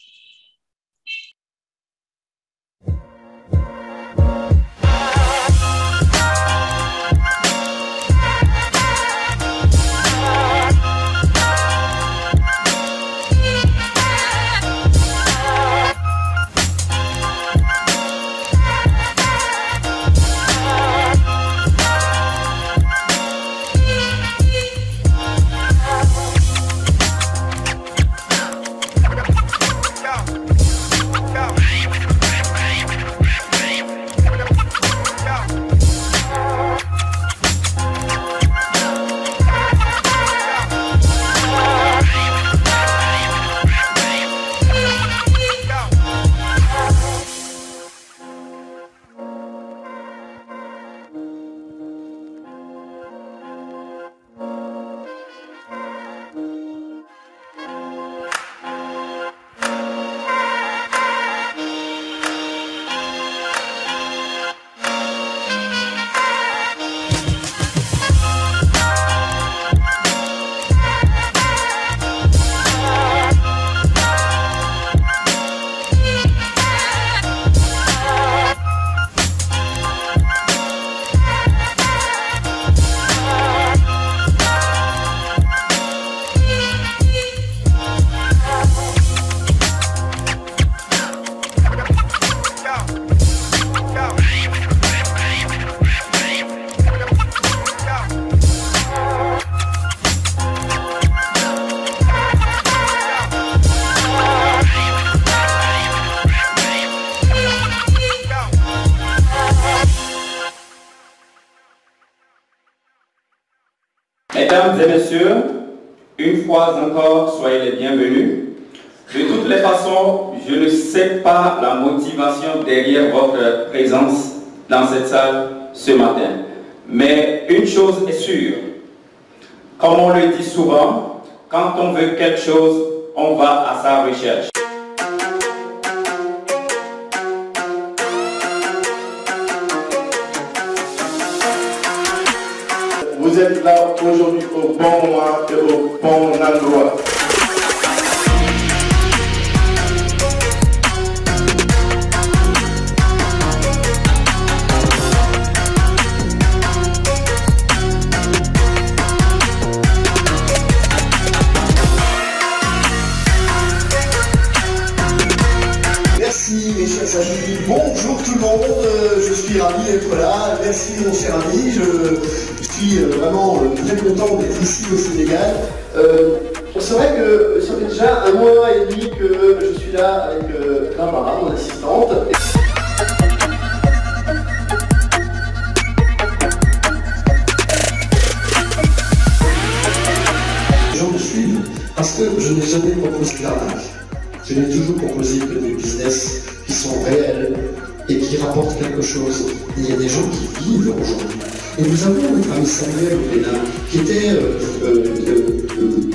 Mesdames et messieurs, une fois encore, soyez les bienvenus. De toutes les façons, je ne sais pas la motivation derrière votre présence dans cette salle ce matin. Mais une chose est sûre, comme on le dit souvent, quand on veut quelque chose, on va à sa recherche. Vous êtes là aujourd'hui au bon moment et au bon endroit. Merci s'agit. Bonjour tout le monde, je suis ravi d'être là. Merci mon cher ami, je suis vraiment très content d'être ici au Sénégal. C'est vrai que ça fait déjà 1 mois et demi que je suis là avec Barbara, mon assistante. Les gens me suivent parce que je n'ai jamais proposé de l'arnaque. Je n'ai toujours proposé que des business qui sont réels et qui rapportent quelque chose. Il y a des gens qui vivent aujourd'hui. Et nous avons notre ami Samuel au Bénin, qui était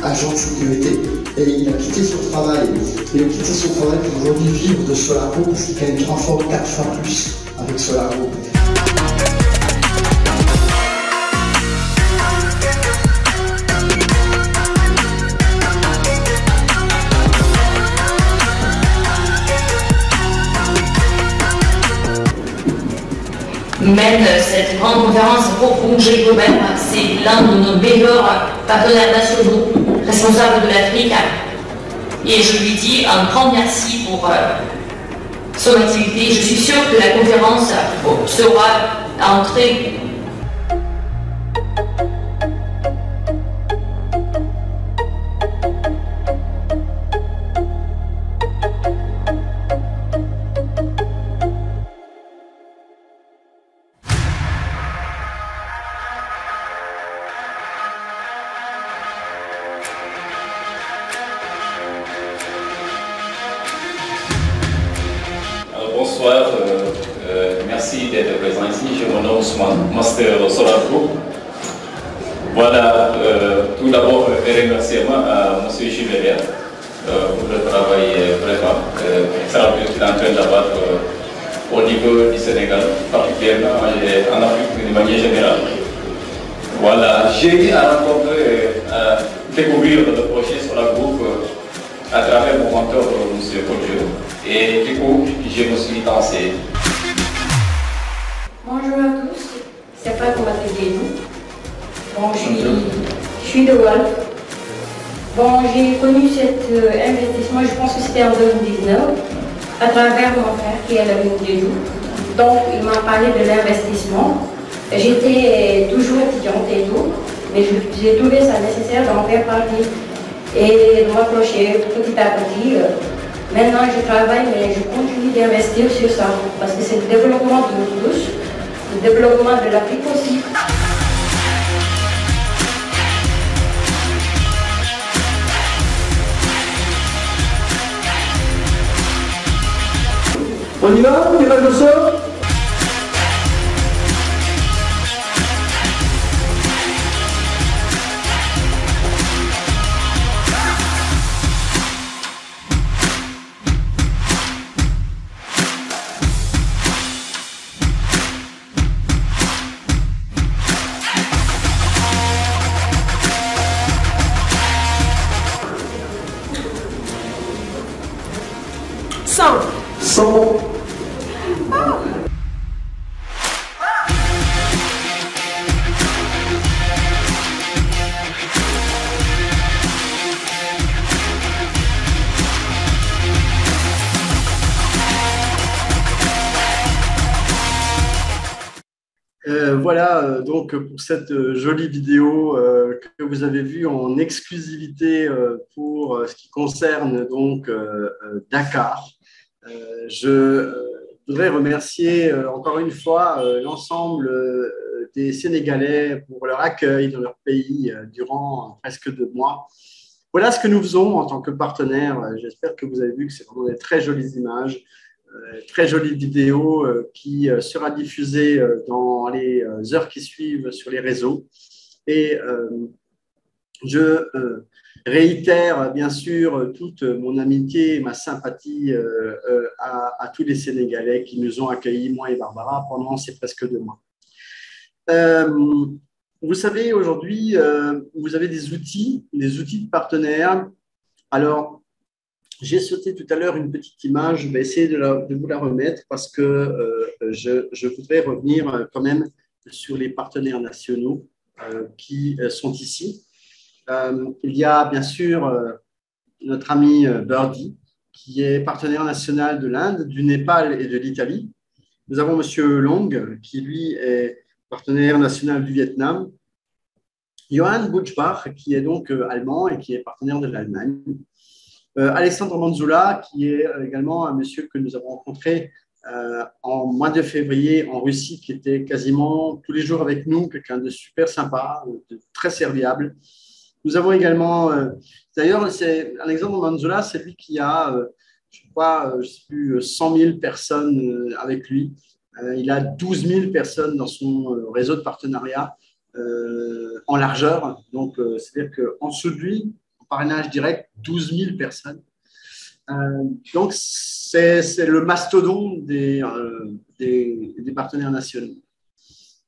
agent de sécurité. Et il a quitté son travail. Il a quitté son travail pour aujourd'hui vivre de Solaro parce qu'il gagne 3 fois ou 4 fois plus avec Solaro. Mène cette grande conférence pour Congé Global. C'est l'un de nos meilleurs partenaires nationaux, responsables de l'Afrique. Et je lui dis un grand merci pour son activité. Je suis sûre que la conférence sera entrée. Bonsoir, merci d'être présent ici. Je me nomme Ousmane, Master Solaro. Voilà, tout d'abord, des remerciements à M. Gilbert pour le travail vraiment excellent qu'il est en train d'abattre au niveau du Sénégal, particulièrement en Afrique de manière générale. Voilà, j'ai eu à rencontrer, à découvrir le projet Solaro à travers mon mentor, M. Kodjo. Et du coup, je me suis lancé. Bonjour à tous, c'est pas comment te dire. Bon, je suis de Wolf. Bon, j'ai connu cet investissement, je pense que c'était en 2019, à travers mon frère qui est l'ami de nous. Donc, il m'a parlé de l'investissement. J'étais toujours étudiante et tout, mais j'ai trouvé ça nécessaire d'en faire partie et de m'approcher petit à petit. Maintenant, je travaille, mais je continue d'investir sur ça, parce que c'est le développement de nous tous, le développement de l'Afrique aussi. On y va? Tirage au sort? Sans. Voilà donc pour cette jolie vidéo que vous avez vue en exclusivité pour ce qui concerne donc Dakar. Je voudrais remercier encore une fois l'ensemble des Sénégalais pour leur accueil dans leur pays durant presque 2 mois. Voilà ce que nous faisons en tant que partenaire. J'espère que vous avez vu que c'est vraiment des très jolies images, très jolie vidéo qui sera diffusée dans les heures qui suivent sur les réseaux. Et je réitère bien sûr toute mon amitié et ma sympathie à tous les Sénégalais qui nous ont accueillis, moi et Barbara, pendant ces presque 2 mois. Vous savez, aujourd'hui, vous avez des outils de partenaires. Alors, j'ai sauté tout à l'heure une petite image, je vais essayer de vous la remettre parce que je voudrais revenir quand même sur les partenaires nationaux qui sont ici. Il y a bien sûr notre ami Birdie qui est partenaire national de l'Inde, du Népal et de l'Italie. Nous avons M. Long, qui lui est partenaire national du Vietnam. Johann Buchbach, qui est donc allemand et qui est partenaire de l'Allemagne. Alexandre Manzula, qui est également un monsieur que nous avons rencontré en mois de février en Russie, qui était quasiment tous les jours avec nous, quelqu'un de super sympa, de très serviable. Nous avons également, d'ailleurs, c'est Alexandre Manzula, c'est lui qui a, je crois, je sais plus, 100 000 personnes avec lui. Il a 12 000 personnes dans son réseau de partenariat en largeur. Donc, c'est-à-dire qu'en dessous de lui, en parrainage direct, 12 000 personnes. Donc, c'est le mastodonte des partenaires nationaux.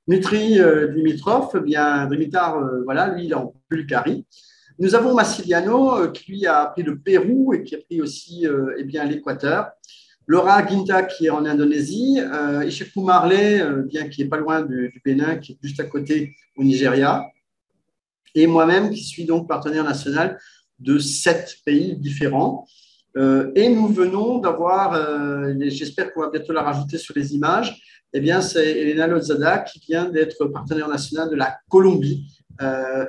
Dmitri Dimitrov, eh bien, Dimitar, voilà, lui, il est en Bulgarie. Nous avons Massiliano, qui lui a pris le Pérou et qui a pris aussi eh bien, l'Équateur. Laura Guinta, qui est en Indonésie. Isheku Marley, bien qui n'est pas loin du Bénin, qui est juste à côté au Nigeria. Et moi-même, qui suis donc partenaire national de 7 pays différents. Et nous venons d'avoir, j'espère qu'on va bientôt la rajouter sur les images, eh bien, c'est Elena Lozada qui vient d'être partenaire national de la Colombie.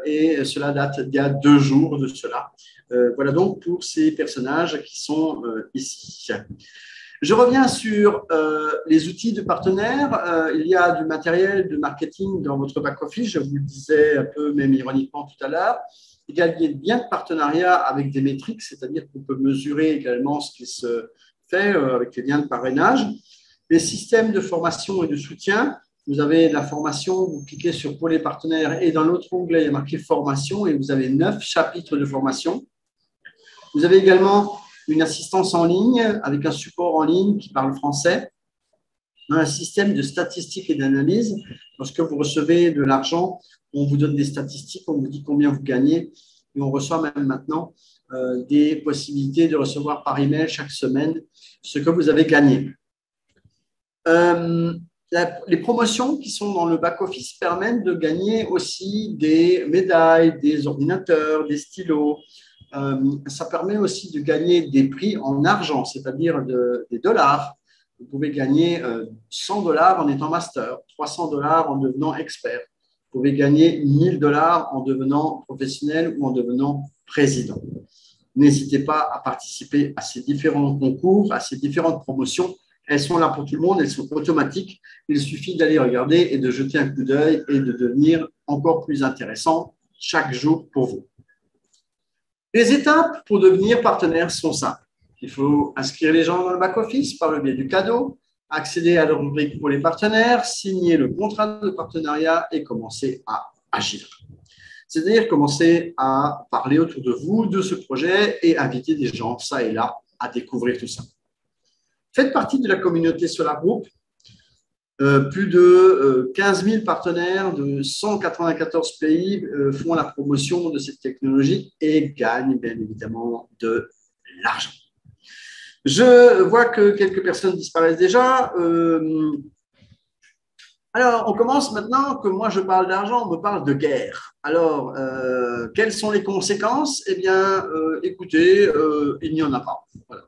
Et cela date d'il y a 2 jours de cela. Voilà donc pour ces personnages qui sont ici. Je reviens sur les outils de partenaires. Il y a du matériel de marketing dans votre back-office, je vous le disais un peu, même ironiquement tout à l'heure. Il y a des liens de partenariat avec des métriques, c'est-à-dire qu'on peut mesurer également ce qui se fait avec les liens de parrainage. Les systèmes de formation et de soutien. Vous avez la formation, vous cliquez sur pour les partenaires et dans l'autre onglet, il y a marqué formation et vous avez 9 chapitres de formation. Vous avez également une assistance en ligne avec un support en ligne qui parle français, un système de statistiques et d'analyse. Lorsque vous recevez de l'argent, on vous donne des statistiques, on vous dit combien vous gagnez et on reçoit même maintenant des possibilités de recevoir par email chaque semaine ce que vous avez gagné. Les promotions qui sont dans le back-office permettent de gagner aussi des médailles, des ordinateurs, des stylos. Ça permet aussi de gagner des prix en argent, c'est-à-dire des dollars. Vous pouvez gagner 100 $ en étant master, 300 $ en devenant expert. Vous pouvez gagner 1000 $ en devenant professionnel ou en devenant président. N'hésitez pas à participer à ces différents concours, à ces différentes promotions. Elles sont là pour tout le monde, elles sont automatiques. Il suffit d'aller regarder et de jeter un coup d'œil et de devenir encore plus intéressant chaque jour pour vous. Les étapes pour devenir partenaire sont simples. Il faut inscrire les gens dans le back-office par le biais du cadeau, accéder à la rubrique pour les partenaires, signer le contrat de partenariat et commencer à agir. C'est-à-dire commencer à parler autour de vous de ce projet et inviter des gens, ça et là, à découvrir tout ça. Faites partie de la communauté Solar Group. Plus de 15 000 partenaires de 194 pays font la promotion de cette technologie et gagnent bien évidemment de l'argent. Je vois que quelques personnes disparaissent déjà. Alors, on commence maintenant que moi je parle d'argent, on me parle de guerre. Alors, quelles sont les conséquences? Eh bien, écoutez, il n'y en a pas. Voilà.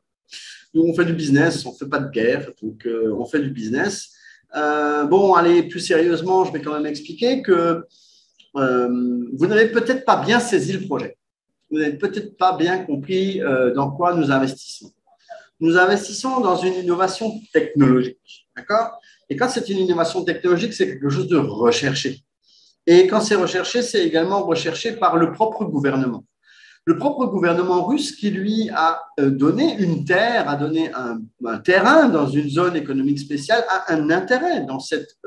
Nous, on fait du business, on ne fait pas de guerre, donc on fait du business. Bon, allez, plus sérieusement, je vais quand même expliquer que vous n'avez peut-être pas bien saisi le projet. Vous n'avez peut-être pas bien compris dans quoi nous investissons. Nous investissons dans une innovation technologique, d'accord? Et quand c'est une innovation technologique, c'est quelque chose de recherché. Et quand c'est recherché, c'est également recherché par le propre gouvernement. Le propre gouvernement russe qui, lui, a donné une terre, a donné un terrain dans une zone économique spéciale, a un intérêt dans cette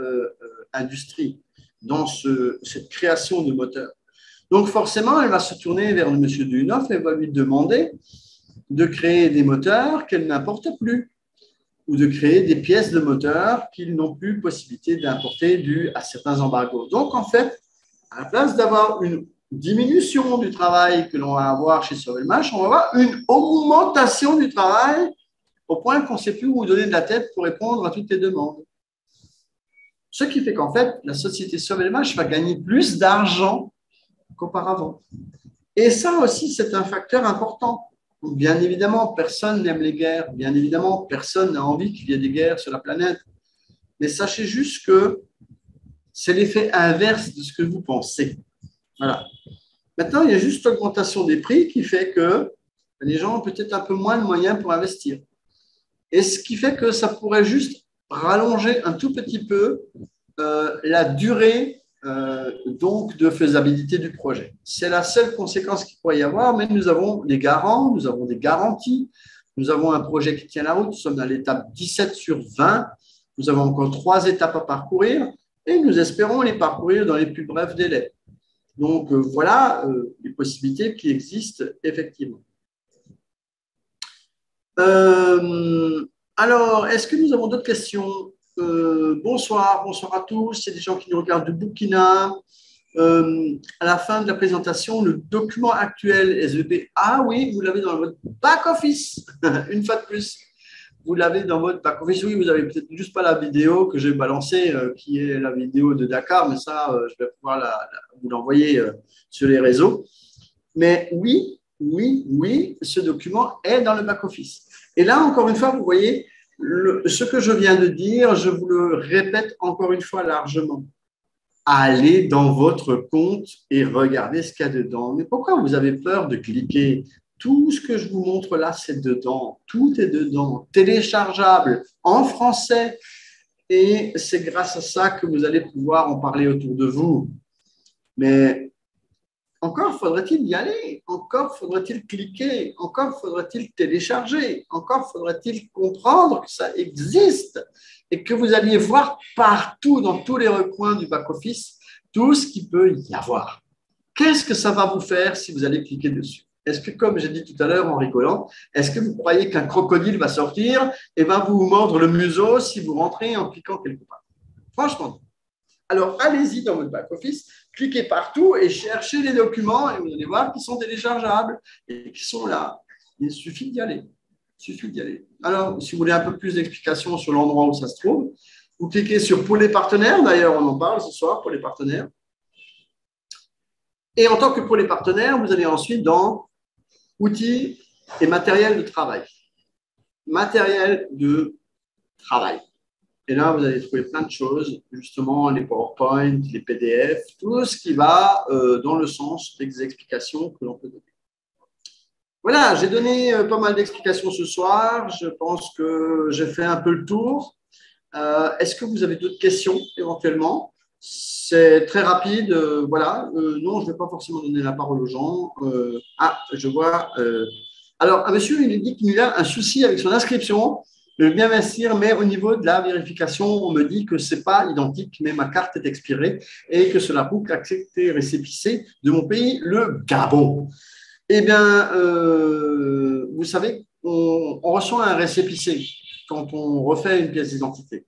industrie, dans cette création de moteurs. Donc, forcément, elle va se tourner vers M. Duyunov et va lui demander de créer des moteurs qu'elle n'importe plus ou de créer des pièces de moteurs qu'ils n'ont plus possibilité d'importer dû à certains embargos. Donc, en fait, à la place d'avoir une diminution du travail que l'on va avoir chez Sovelmash, on va avoir une augmentation du travail au point qu'on ne sait plus où vous donner de la tête pour répondre à toutes les demandes. Ce qui fait qu'en fait, la société Sovelmash va gagner plus d'argent qu'auparavant. Et ça aussi, c'est un facteur important. Bien évidemment, personne n'aime les guerres. Bien évidemment, personne n'a envie qu'il y ait des guerres sur la planète. Mais sachez juste que c'est l'effet inverse de ce que vous pensez. Voilà. Maintenant, il y a juste l'augmentation des prix qui fait que les gens ont peut-être un peu moins de moyens pour investir. Et ce qui fait que ça pourrait juste rallonger un tout petit peu la durée donc de faisabilité du projet. C'est la seule conséquence qu'il pourrait y avoir, mais nous avons des garants, nous avons des garanties, nous avons un projet qui tient la route, nous sommes à l'étape 17 sur 20, nous avons encore 3 étapes à parcourir et nous espérons les parcourir dans les plus brefs délais. Donc voilà les possibilités qui existent effectivement. Alors, est-ce que nous avons d'autres questions? Bonsoir à tous. Il y a des gens qui nous regardent du Burkina. À la fin de la présentation, le document actuel SVP. Ah oui, vous l'avez dans votre back-office. Une fois de plus, vous l'avez dans votre back-office. Oui, vous n'avez peut-être juste pas la vidéo que j'ai balancée, qui est la vidéo de Dakar, mais ça, je vais pouvoir vous l'envoyer sur les réseaux. Mais oui, ce document est dans le back-office. Et là, encore une fois, vous voyez, ce que je viens de dire, je vous le répète encore une fois largement. Allez dans votre compte et regardez ce qu'il y a dedans. Mais pourquoi vous avez peur de cliquer? Tout ce que je vous montre là, c'est dedans. Tout est dedans, téléchargeable en français. Et c'est grâce à ça que vous allez pouvoir en parler autour de vous. Mais encore faudrait-il y aller, encore faudrait-il cliquer, encore faudrait-il télécharger, encore faudrait-il comprendre que ça existe et que vous alliez voir partout, dans tous les recoins du back-office, tout ce qu'il peut y avoir. Qu'est-ce que ça va vous faire si vous allez cliquer dessus? Est-ce que, comme j'ai dit tout à l'heure en rigolant, est-ce que vous croyez qu'un crocodile va sortir et va vous mordre le museau si vous rentrez en cliquant quelque part? Franchement. Alors, allez-y dans votre back-office, cliquez partout et cherchez les documents et vous allez voir qu'ils sont téléchargeables et qu'ils sont là. Il suffit d'y aller. Alors, si vous voulez un peu plus d'explications sur l'endroit où ça se trouve, vous cliquez sur « Pour les partenaires ». D'ailleurs, on en parle ce soir, pour les partenaires. Et en tant que pour les partenaires, vous allez ensuite dans « Outils et matériel de travail ». Matériel de travail. Et là, vous allez trouver plein de choses, justement, les PowerPoint, les PDF, tout ce qui va dans le sens des explications que l'on peut donner. Voilà, j'ai donné pas mal d'explications ce soir. Je pense que j'ai fait un peu le tour. Est-ce que vous avez d'autres questions, éventuellement? C'est très rapide. Voilà. Non, je ne vais pas forcément donner la parole aux gens. Je vois. Alors, un monsieur, il dit qu'il a un souci avec son inscription. Je veux bien investir, mais au niveau de la vérification, on me dit que ce n'est pas identique, mais ma carte est expirée et que cela prouve qu'accepter récépissé de mon pays, le Gabon. Eh bien, vous savez, on reçoit un récépissé quand on refait une pièce d'identité.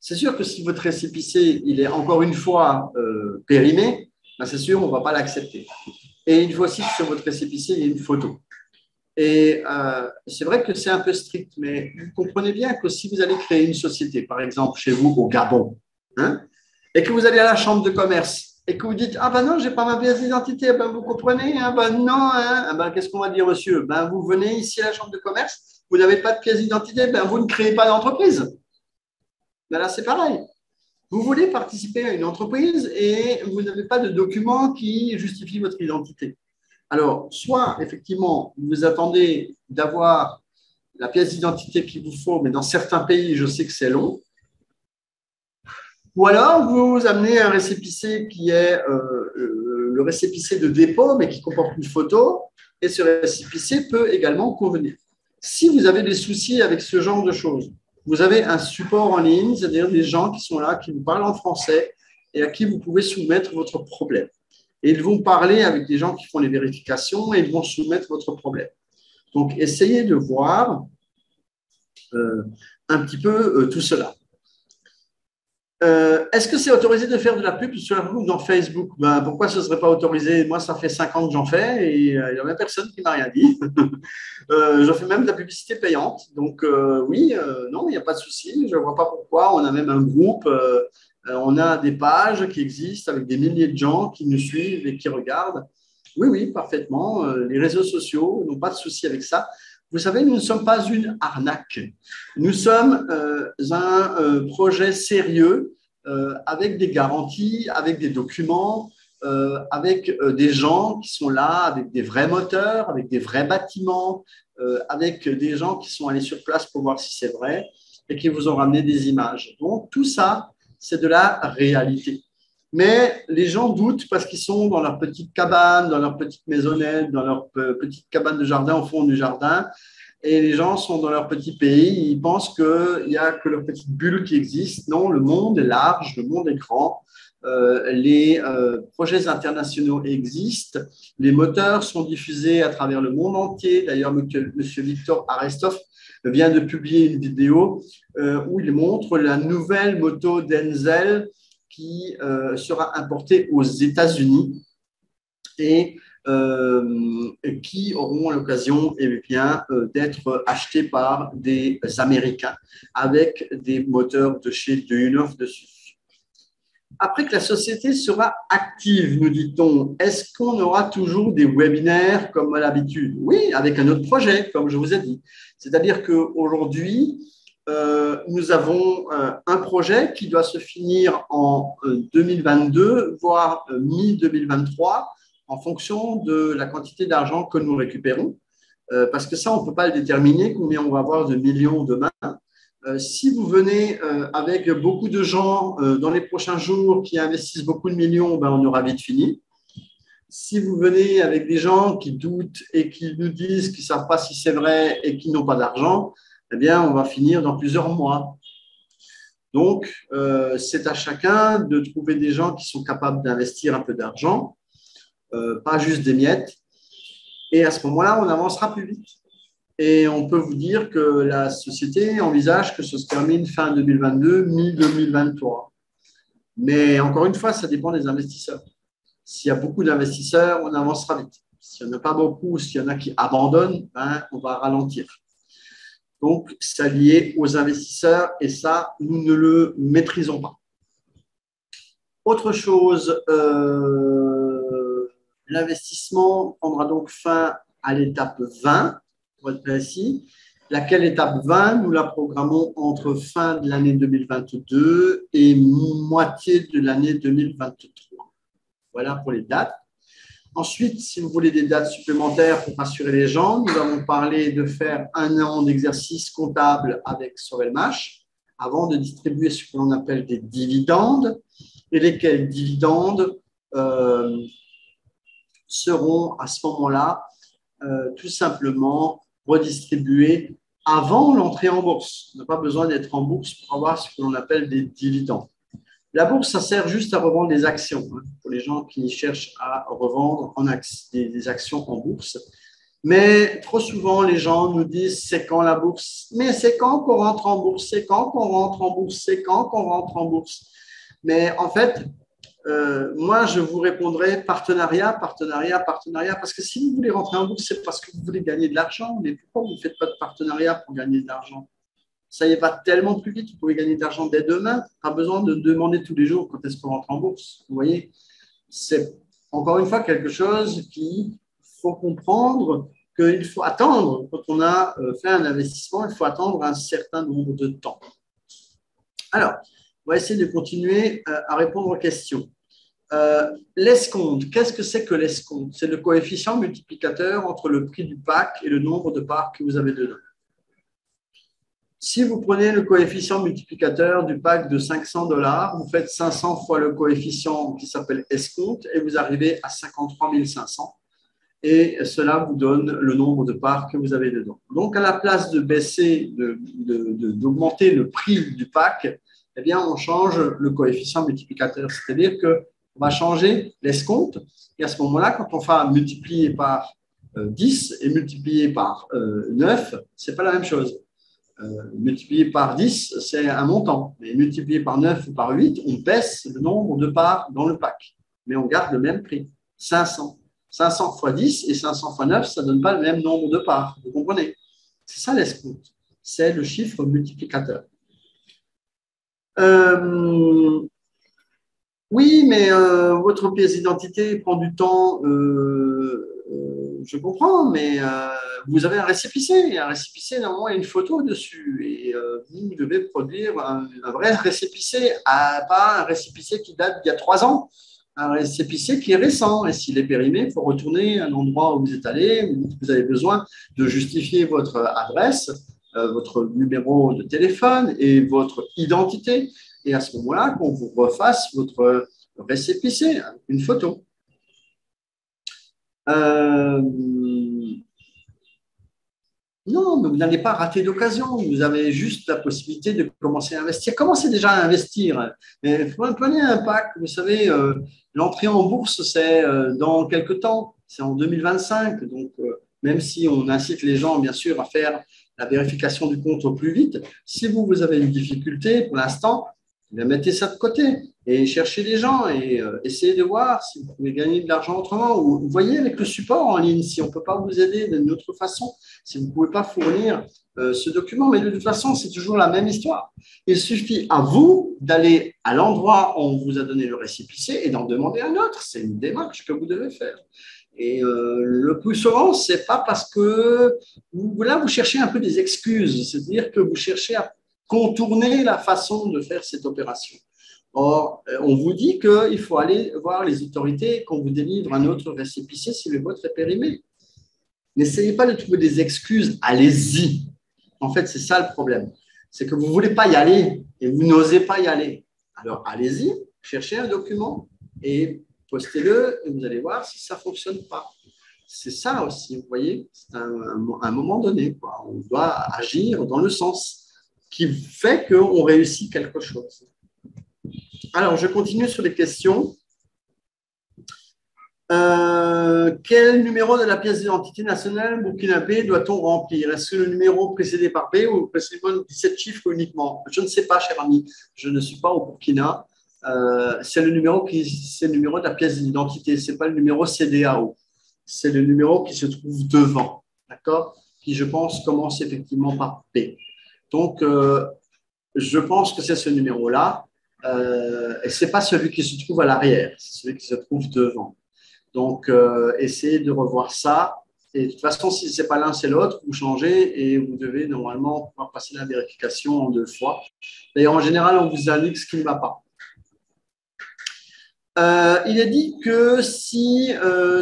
C'est sûr que si votre récépissé, il est encore une fois périmé, ben c'est sûr, on ne va pas l'accepter. Et il faut aussi que sur votre récépissé, il y ait une photo. Et c'est vrai que c'est un peu strict, mais vous comprenez bien que si vous allez créer une société, par exemple chez vous au Gabon, hein, et que vous allez à la chambre de commerce et que vous dites « Ah ben non, je n'ai pas ma pièce d'identité, ben vous comprenez, hein, ben non, hein, ben qu'est-ce qu'on va dire monsieur? Ben vous venez ici à la chambre de commerce, vous n'avez pas de pièce d'identité, ben vous ne créez pas d'entreprise. » Ben là c'est pareil. Vous voulez participer à une entreprise et vous n'avez pas de document qui justifie votre identité. Alors, soit, effectivement, vous attendez d'avoir la pièce d'identité qu'il vous faut, mais dans certains pays, je sais que c'est long. Ou alors, vous amenez un récépissé qui est le récépissé de dépôt, mais qui comporte une photo, et ce récépissé peut également convenir. Si vous avez des soucis avec ce genre de choses, vous avez un support en ligne, c'est-à-dire des gens qui sont là, qui vous parlent en français, et à qui vous pouvez soumettre votre problème. Et ils vont parler avec des gens qui font les vérifications et ils vont soumettre votre problème. Donc, essayez de voir un petit peu tout cela. Est-ce que c'est autorisé de faire de la pub sur la groupe dans Facebook? Ben, pourquoi ce ne serait pas autorisé? Moi, ça fait 5 ans que j'en fais et il n'y a même personne qui ne m'a rien dit. Je fais même de la publicité payante. Donc, oui, non, il n'y a pas de souci. Je ne vois pas pourquoi. On a même un groupe. On a des pages qui existent avec des milliers de gens qui nous suivent et qui regardent. Oui, oui, parfaitement. Les réseaux sociaux n'ont pas de souci avec ça. Vous savez, nous ne sommes pas une arnaque. Nous sommes un projet sérieux avec des garanties, avec des documents, avec des gens qui sont là, avec des vrais moteurs, avec des vrais bâtiments, avec des gens qui sont allés sur place pour voir si c'est vrai et qui vous ont ramené des images. Donc, tout ça, c'est de la réalité. Mais les gens doutent parce qu'ils sont dans leur petite cabane, dans leur petite maisonnette, dans leur petite cabane de jardin au fond du jardin. Et les gens sont dans leur petit pays. Ils pensent qu'il n'y a que leur petite bulle qui existe. Non, le monde est large, le monde est grand. Les projets internationaux existent. Les moteurs sont diffusés à travers le monde entier. D'ailleurs, M. Victor Arestov vient de publier une vidéo où il montre la nouvelle moto Denzel qui sera importée aux États-Unis et qui auront l'occasion d'être achetées par des Américains avec des moteurs de chez Duyunov dessus. Après que la société sera active, nous dit-on, est-ce qu'on aura toujours des webinaires comme à l'habitude? Oui, avec un autre projet, comme je vous ai dit. C'est-à-dire qu'aujourd'hui, nous avons un projet qui doit se finir en 2022, voire mi-2023, en fonction de la quantité d'argent que nous récupérons. Parce que ça, on ne peut pas le déterminer, combien on va avoir de millions demain. Si vous venez avec beaucoup de gens dans les prochains jours qui investissent beaucoup de millions, ben, on aura vite fini. Si vous venez avec des gens qui doutent et qui nous disent qu'ils ne savent pas si c'est vrai et qui n'ont pas d'argent, eh bien, on va finir dans plusieurs mois. Donc, c'est à chacun de trouver des gens qui sont capables d'investir un peu d'argent, pas juste des miettes. Et à ce moment-là, on avancera plus vite. Et on peut vous dire que la société envisage que ça se termine fin 2022, mi-2023. Mais encore une fois, ça dépend des investisseurs. S'il y a beaucoup d'investisseurs, on avancera vite. S'il n'y en a pas beaucoup, s'il y en a qui abandonnent, ben, on va ralentir. Donc, c'est lié aux investisseurs et ça, nous ne le maîtrisons pas. Autre chose, l'investissement prendra donc fin à l'étape 20, pour être précis. Laquelle étape 20, nous la programmons entre fin de l'année 2022 et moitié de l'année 2023. Voilà pour les dates. Ensuite, si vous voulez des dates supplémentaires pour rassurer les gens, nous avons parlé de faire 1 an d'exercice comptable avec Sovelmash avant de distribuer ce que l'on appelle des dividendes et lesquels dividendes seront à ce moment-là tout simplement redistribués avant l'entrée en bourse. On n'a pas besoin d'être en bourse pour avoir ce que l'on appelle des dividendes. La bourse, ça sert juste à revendre des actions, hein, pour les gens qui cherchent à revendre des actions en bourse. Mais trop souvent, les gens nous disent c'est quand la bourse? Mais c'est quand qu'on rentre en bourse? C'est quand qu'on rentre en bourse? C'est quand qu'on rentre en bourse? Mais en fait, moi, je vous répondrai partenariat, partenariat, partenariat. Parce que si vous voulez rentrer en bourse, c'est parce que vous voulez gagner de l'argent. Mais pourquoi vous ne faites pas de partenariat pour gagner de l'argent? Ça y va tellement plus vite, vous pouvez gagner de l'argent dès demain. Pas besoin de demander tous les jours quand est-ce qu'on rentre en bourse. Vous voyez, c'est encore une fois quelque chose qu'il faut comprendre qu'il faut attendre. Quand on a fait un investissement, il faut attendre un certain nombre de temps. Alors, on va essayer de continuer à répondre aux questions. L'escompte, qu'est-ce que c'est que l'escompte? C'est le coefficient multiplicateur entre le prix du pack et le nombre de parts que vous avez dedans. Si vous prenez le coefficient multiplicateur du pack de 500 $, vous faites 500 fois le coefficient qui s'appelle escompte et vous arrivez à 53 500. Et cela vous donne le nombre de parts que vous avez dedans. Donc, à la place de baisser, d'augmenter le prix du pack, eh bien, on change le coefficient multiplicateur. C'est-à-dire qu'on va changer l'escompte. Et à ce moment-là, quand on va multiplier par 10 et multiplier par 9, ce n'est pas la même chose. Multiplié par 10, c'est un montant. Mais multiplié par 9 ou par 8, on baisse le nombre de parts dans le pack. Mais on garde le même prix, 500. 500 fois 10 et 500 fois 9, ça ne donne pas le même nombre de parts. Vous comprenez? C'est ça l'escompte. C'est le chiffre multiplicateur. Oui, mais votre pièce d'identité prend du temps, je comprends, mais vous avez un récépissé. Et un récépissé, normalement, il y a une photo dessus. Et vous devez produire un vrai récépissé, pas un récépissé qui date d'il y a 3 ans, un récépissé qui est récent. Et s'il est périmé, il faut retourner à un endroit où vous êtes allé, où vous avez besoin de justifier votre adresse, votre numéro de téléphone et votre identité. Et à ce moment-là, qu'on vous refasse votre récépissé, une photo. Non, mais vous n'allez pas rater d'occasion. Vous avez juste la possibilité de commencer à investir. Commencez déjà à investir. Prenez un pack. Vous savez, l'entrée en bourse, c'est dans quelques temps. C'est en 2025. Donc, même si on incite les gens, bien sûr, à faire la vérification du compte au plus vite, si vous avez une difficulté pour l'instant, mettez ça de côté et cherchez des gens et essayez de voir si vous pouvez gagner de l'argent autrement. Ou vous voyez avec le support en ligne, si on ne peut pas vous aider d'une autre façon, si vous ne pouvez pas fournir ce document. Mais de toute façon, c'est toujours la même histoire. Il suffit à vous d'aller à l'endroit où on vous a donné le récépissé et d'en demander un autre. C'est une démarche que vous devez faire. Et le plus souvent, ce n'est pas parce que là, vous cherchez un peu des excuses. C'est-à-dire que vous cherchez à contourner la façon de faire cette opération. Or, on vous dit qu'il faut aller voir les autorités qu'on vous délivre un autre récépissé si le vôtre est périmé. N'essayez pas de trouver des excuses, allez-y. En fait, c'est ça le problème. C'est que vous ne voulez pas y aller et vous n'osez pas y aller. Alors, allez-y, cherchez un document et postez-le et vous allez voir si ça ne fonctionne pas. C'est ça aussi, vous voyez, c'est un moment donné, quoi. On doit agir dans le sens qui fait qu'on réussit quelque chose. Alors, je continue sur les questions. Quel numéro de la pièce d'identité nationale burkinabé doit-on remplir? Est-ce que le numéro précédé par B ou précédé 17 chiffres uniquement? Je ne sais pas, cher ami. Je ne suis pas au Burkina. C'est le numéro de la pièce d'identité. Ce n'est pas le numéro CDAO. C'est le numéro qui se trouve devant, d'accord? Qui, je pense, commence effectivement par P. Donc, je pense que c'est ce numéro-là. Et ce n'est pas celui qui se trouve à l'arrière, c'est celui qui se trouve devant. Donc, essayez de revoir ça. Et de toute façon, si ce n'est pas l'un, c'est l'autre, vous changez et vous devez normalement pouvoir passer la vérification en 2 fois. D'ailleurs, en général, on vous indique ce qui ne va pas. Il est dit que si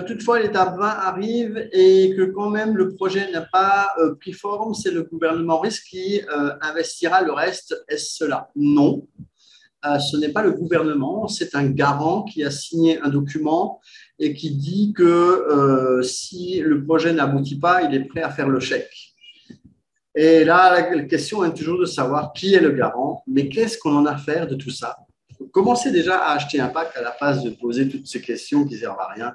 toutefois l'étape 20 arrive et que quand même le projet n'a pas pris forme, c'est le gouvernement risque qui investira le reste. Est-ce cela? Non, ce n'est pas le gouvernement, c'est un garant qui a signé un document et qui dit que si le projet n'aboutit pas, il est prêt à faire le chèque. Et là, la question est toujours de savoir qui est le garant, mais qu'est-ce qu'on en a à faire de tout ça? Commencez déjà à acheter un pack à la place de poser toutes ces questions qui ne servent à rien.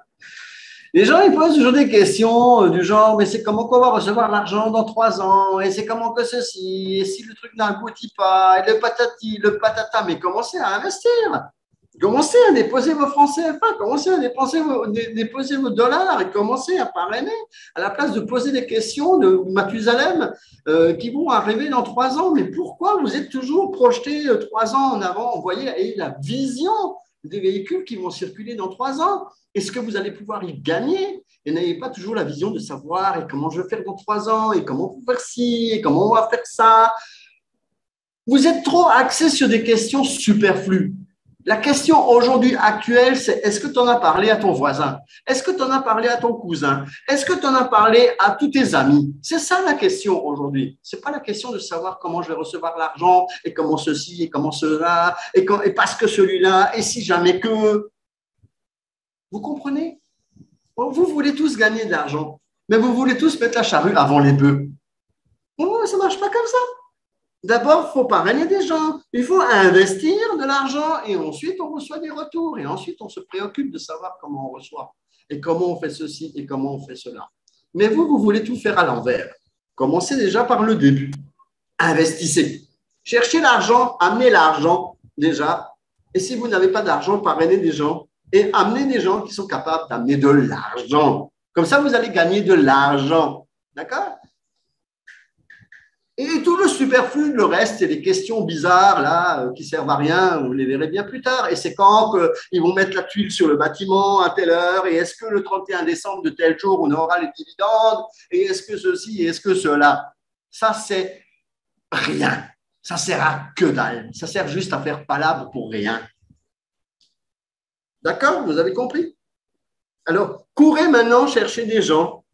Les gens, ils posent toujours des questions du genre, mais c'est comment qu'on va recevoir l'argent dans 3 ans? Et c'est comment que ceci? Et si le truc n'aboutit pas? Et le patati, le patata. Mais commencez à investir. Commencez à déposer vos francs CFA. Commencez à déposer vos dollars et commencez à parrainer à la place de poser des questions de Mathusalem qui vont arriver dans 3 ans. Mais pourquoi vous êtes toujours projeté 3 ans en avant? Vous voyez, et la vision des véhicules qui vont circuler dans 3 ans. Est-ce que vous allez pouvoir y gagner? Et n'ayez pas toujours la vision de savoir et comment je vais faire dans 3 ans et comment on va faire ci et comment on va faire ça. Vous êtes trop axé sur des questions superflues. La question aujourd'hui actuelle, c'est est-ce que tu en as parlé à ton voisin? Est-ce que tu en as parlé à ton cousin? Est-ce que tu en as parlé à tous tes amis? C'est ça la question aujourd'hui. Ce n'est pas la question de savoir comment je vais recevoir l'argent et comment ceci et comment cela et parce que celui-là et si jamais que… Vous comprenez? Vous voulez tous gagner de l'argent, mais vous voulez tous mettre la charrue avant les bœufs. Oh, ça ne marche pas comme ça. D'abord, il faut parrainer des gens, il faut investir de l'argent et ensuite on reçoit des retours et ensuite on se préoccupe de savoir comment on reçoit et comment on fait ceci et comment on fait cela. Mais vous voulez tout faire à l'envers. Commencez déjà par le début. Investissez. Cherchez l'argent, amenez l'argent déjà. Et si vous n'avez pas d'argent, parrainez des gens et amenez des gens qui sont capables d'amener de l'argent. Comme ça, vous allez gagner de l'argent. D'accord? Et tout le superflu, le reste, c'est les questions bizarres là, qui servent à rien, vous les verrez bien plus tard. Et c'est quand ils vont mettre la tuile sur le bâtiment à telle heure, et est-ce que le 31 décembre de tel jour, on aura les dividendes, et est-ce que ceci, et est-ce que cela. Ça, c'est rien. Ça sert à que dalle. Ça sert juste à faire palabre pour rien. D'accord? Vous avez compris? Alors, courez maintenant chercher des gens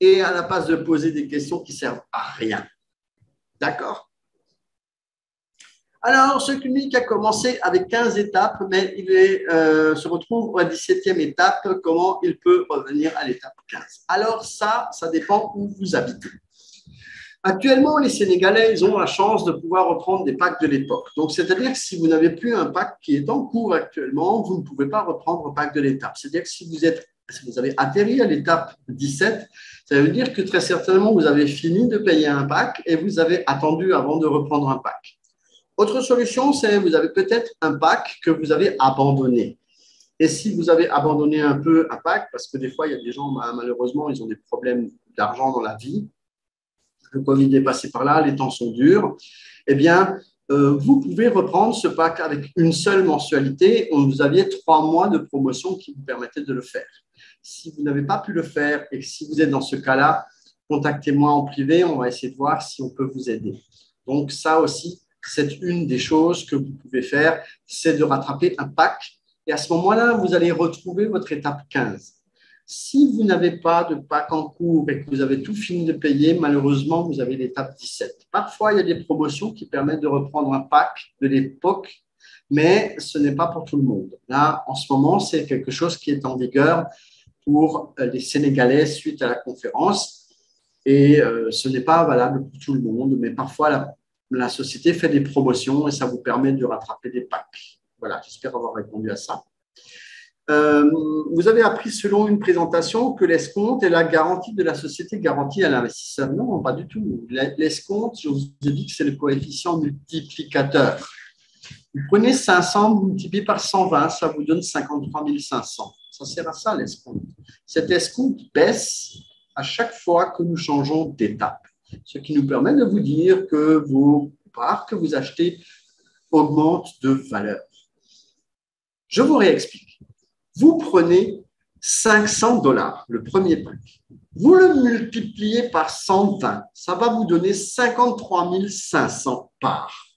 et à la place de poser des questions qui servent à rien. D'accord? Alors, ce clinique a commencé avec 15 étapes, mais il se retrouve à la 17e étape. Comment il peut revenir à l'étape 15? Alors, ça dépend où vous habitez. Actuellement, les Sénégalais, ils ont la chance de pouvoir reprendre des packs de l'époque. Donc, c'est-à-dire que si vous n'avez plus un pack qui est en cours actuellement, vous ne pouvez pas reprendre un pack de l'étape. C'est-à-dire que si vous avez atterri à l'étape 17, ça veut dire que très certainement, vous avez fini de payer un pack et vous avez attendu avant de reprendre un pack. Autre solution, c'est vous avez peut-être un pack que vous avez abandonné. Et si vous avez abandonné un peu un pack, parce que des fois, il y a des gens, malheureusement, ils ont des problèmes d'argent dans la vie, le Covid est passé par là, les temps sont durs, eh bien, vous pouvez reprendre ce pack avec une seule mensualité. Vous aviez 3 mois de promotion qui vous permettaient de le faire. Si vous n'avez pas pu le faire et que si vous êtes dans ce cas-là, contactez-moi en privé, on va essayer de voir si on peut vous aider. Donc, ça aussi, c'est une des choses que vous pouvez faire, c'est de rattraper un pack. Et à ce moment-là, vous allez retrouver votre étape 15. Si vous n'avez pas de pack en cours et que vous avez tout fini de payer, malheureusement, vous avez l'étape 17. Parfois, il y a des promotions qui permettent de reprendre un pack de l'époque, mais ce n'est pas pour tout le monde. Là, en ce moment, c'est quelque chose qui est en vigueur pour les Sénégalais suite à la conférence. Et ce n'est pas valable pour tout le monde, mais parfois, la société fait des promotions et ça vous permet de rattraper des packs. Voilà, j'espère avoir répondu à ça. Vous avez appris selon une présentation que l'escompte est la garantie de la société garantie à l'investisseur. Non, pas du tout. L'escompte, je vous ai dit que c'est le coefficient multiplicateur. Vous prenez 500, vous multipliez par 120, ça vous donne 53 500. Ça sert à ça, l'escompte. Cet escompte baisse à chaque fois que nous changeons d'étape, ce qui nous permet de vous dire que vos parts que vous achetez augmentent de valeur. Je vous réexplique. Vous prenez 500 $, le premier pack. Vous le multipliez par 120, ça va vous donner 53 500 parts.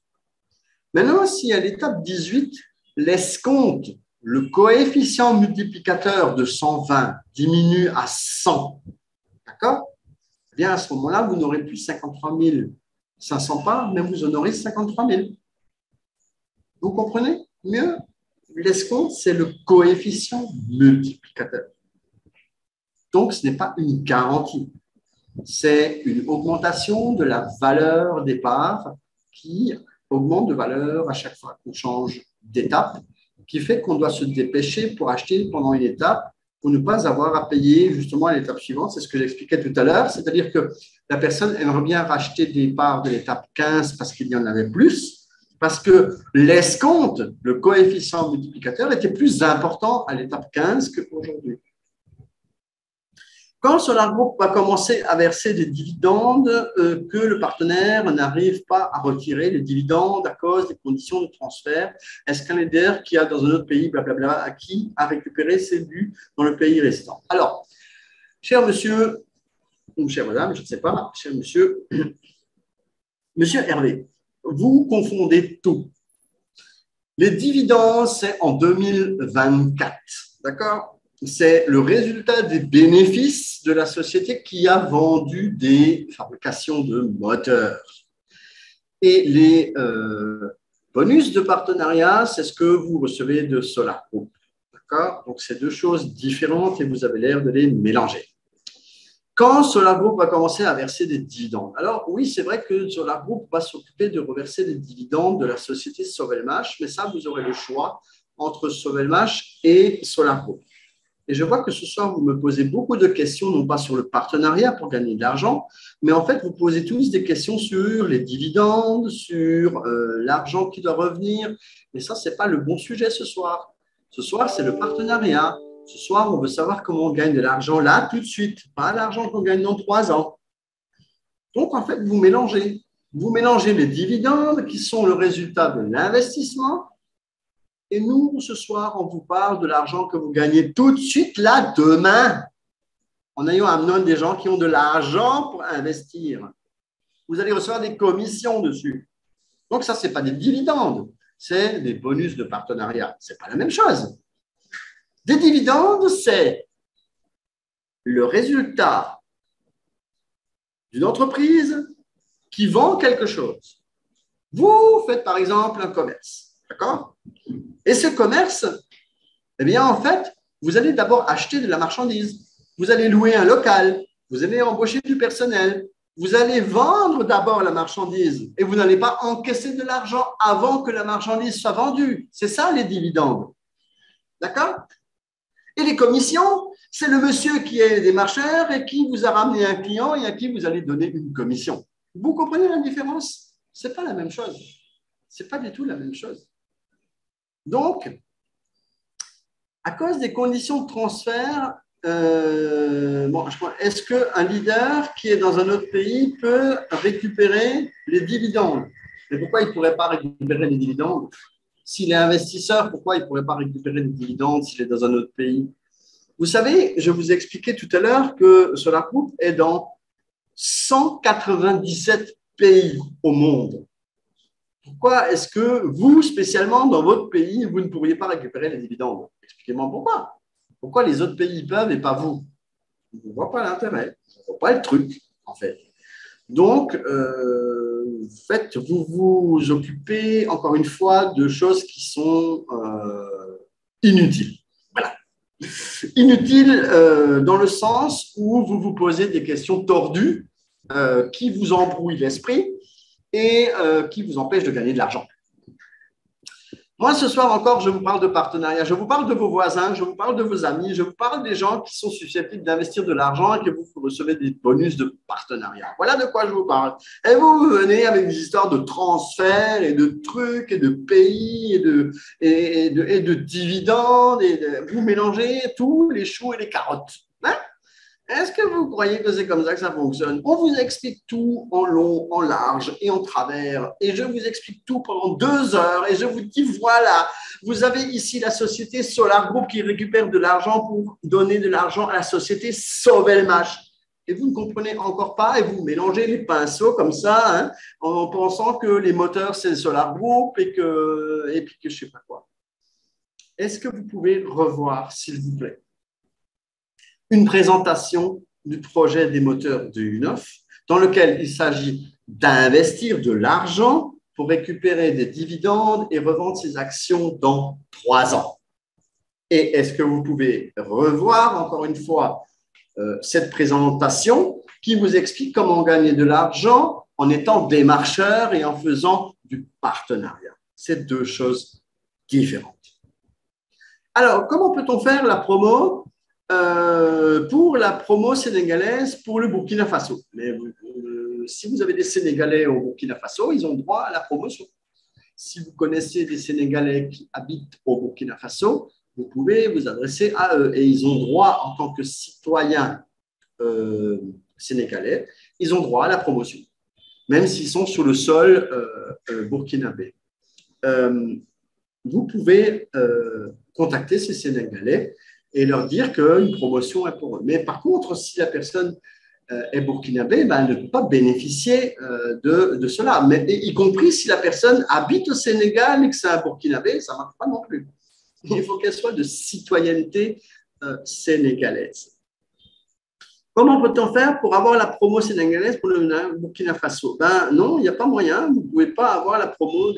Maintenant, si à l'étape 18, l'escompte, le coefficient multiplicateur de 120 diminue à 100, d'accord? Eh bien, à ce moment-là, vous n'aurez plus 53 500 parts, mais vous en aurez 53 000. Vous comprenez mieux? L'escompte, c'est le coefficient multiplicateur. Donc, ce n'est pas une garantie. C'est une augmentation de la valeur des parts qui augmente de valeur à chaque fois qu'on change d'étape, qui fait qu'on doit se dépêcher pour acheter pendant une étape pour ne pas avoir à payer justement à l'étape suivante. C'est ce que j'expliquais tout à l'heure, c'est-à-dire que la personne aimerait bien racheter des parts de l'étape 15 parce qu'il y en avait plus, parce que l'escompte, le coefficient multiplicateur, était plus important à l'étape 15 qu'aujourd'hui. Quand Solar Group va commencer à verser des dividendes, que le partenaire n'arrive pas à retirer les dividendes à cause des conditions de transfert, est-ce qu'un leader qui a dans un autre pays, blablabla, acquis, a récupéré ses buts dans le pays restant? Alors, cher monsieur, ou chère madame, je ne sais pas, cher monsieur, monsieur Hervé, vous confondez tout. Les dividendes, c'est en 2024, d'accord? C'est le résultat des bénéfices de la société qui a vendu des fabrications de moteurs. Et les bonus de partenariat, c'est ce que vous recevez de Solar Group, d'accord? Donc, c'est deux choses différentes et vous avez l'air de les mélanger. Quand Solar Group va commencer à verser des dividendes? Alors oui, c'est vrai que Solar Group va s'occuper de reverser des dividendes de la société Sovelmash, mais ça, vous aurez le choix entre Sovelmash et Solar Group. Et je vois que ce soir, vous me posez beaucoup de questions, non pas sur le partenariat pour gagner de l'argent, mais en fait, vous posez tous des questions sur les dividendes, sur l'argent qui doit revenir. Mais ça, ce n'est pas le bon sujet ce soir. Ce soir, c'est le partenariat. Ce soir, on veut savoir comment on gagne de l'argent là, tout de suite, pas l'argent qu'on gagne dans 3 ans. Donc, en fait, vous mélangez. Vous mélangez les dividendes qui sont le résultat de l'investissement. Et nous, ce soir, on vous parle de l'argent que vous gagnez tout de suite, là, demain, en ayant amené des gens qui ont de l'argent pour investir. Vous allez recevoir des commissions dessus. Donc, ça, ce n'est pas des dividendes, c'est des bonus de partenariat. Ce n'est pas la même chose. Des dividendes, c'est le résultat d'une entreprise qui vend quelque chose. Vous faites, par exemple, un commerce. D'accord? Et ce commerce, eh bien, en fait, vous allez d'abord acheter de la marchandise. Vous allez louer un local. Vous allez embaucher du personnel. Vous allez vendre d'abord la marchandise et vous n'allez pas encaisser de l'argent avant que la marchandise soit vendue. C'est ça, les dividendes. D'accord? Et les commissions, c'est le monsieur qui est démarcheur et qui vous a ramené un client et à qui vous allez donner une commission. Vous comprenez la différence? Ce n'est pas la même chose. Ce n'est pas du tout la même chose. Donc, à cause des conditions de transfert, est-ce qu'un leader qui est dans un autre pays peut récupérer les dividendes? Mais pourquoi il ne pourrait pas récupérer les dividendes? S'il est investisseur, pourquoi il ne pourrait pas récupérer les dividendes s'il est dans un autre pays? Vous savez, je vous ai expliqué tout à l'heure que Solar Group est dans 197 pays au monde. Pourquoi est-ce que vous, spécialement dans votre pays, vous ne pourriez pas récupérer les dividendes? Expliquez-moi pourquoi. Pourquoi les autres pays peuvent et pas vous? Je ne vois pas l'intérêt. Je ne vois pas le truc, en fait. Donc, vous vous occupez, encore une fois, de choses qui sont inutiles. Voilà. Inutiles dans le sens où vous vous posez des questions tordues qui vous embrouillent l'esprit et qui vous empêchent de gagner de l'argent. Moi, ce soir encore, je vous parle de partenariat, je vous parle de vos voisins, je vous parle de vos amis, je vous parle des gens qui sont susceptibles d'investir de l'argent et que vous recevez des bonus de partenariat. Voilà de quoi je vous parle. Et vous venez avec des histoires de transferts et de trucs et de pays et de dividendes et vous mélangez tous les choux et les carottes. Hein? Est-ce que vous croyez que c'est comme ça que ça fonctionne? On vous explique tout en long, en large et en travers. Et je vous explique tout pendant 2 heures. Et je vous dis, voilà, vous avez ici la société Solar Group qui récupère de l'argent pour donner de l'argent à la société Sovelmash. Et vous ne comprenez encore pas et vous mélangez les pinceaux comme ça, hein, en pensant que les moteurs, c'est Solar Group et puis que je ne sais pas quoi. Est-ce que vous pouvez revoir, s'il vous plaît, une présentation du projet des moteurs de UNOF dans lequel il s'agit d'investir de l'argent pour récupérer des dividendes et revendre ses actions dans 3 ans. Et est-ce que vous pouvez revoir encore une fois cette présentation qui vous explique comment gagner de l'argent en étant démarcheur et en faisant du partenariat? C'est 2 choses différentes. Alors, comment peut-on faire la promo pour la promo sénégalaise pour le Burkina Faso? Mais si vous avez des Sénégalais au Burkina Faso, ils ont droit à la promotion. Si vous connaissez des Sénégalais qui habitent au Burkina Faso, vous pouvez vous adresser à eux. Et ils ont droit, en tant que citoyens sénégalais, ils ont droit à la promotion, même s'ils sont sous le sol burkinabé. Vous pouvez contacter ces Sénégalais et leur dire qu'une promotion est pour eux. Mais par contre, si la personne est burkinabé, elle ne peut pas bénéficier de cela. Mais, y compris si la personne habite au Sénégal et que c'est un burkinabé, ça ne marche pas non plus. Il faut qu'elle soit de citoyenneté sénégalaise. Comment peut-on faire pour avoir la promo sénégalaise pour le Burkina Faso? Non, il n'y a pas moyen. Vous ne pouvez pas avoir la promo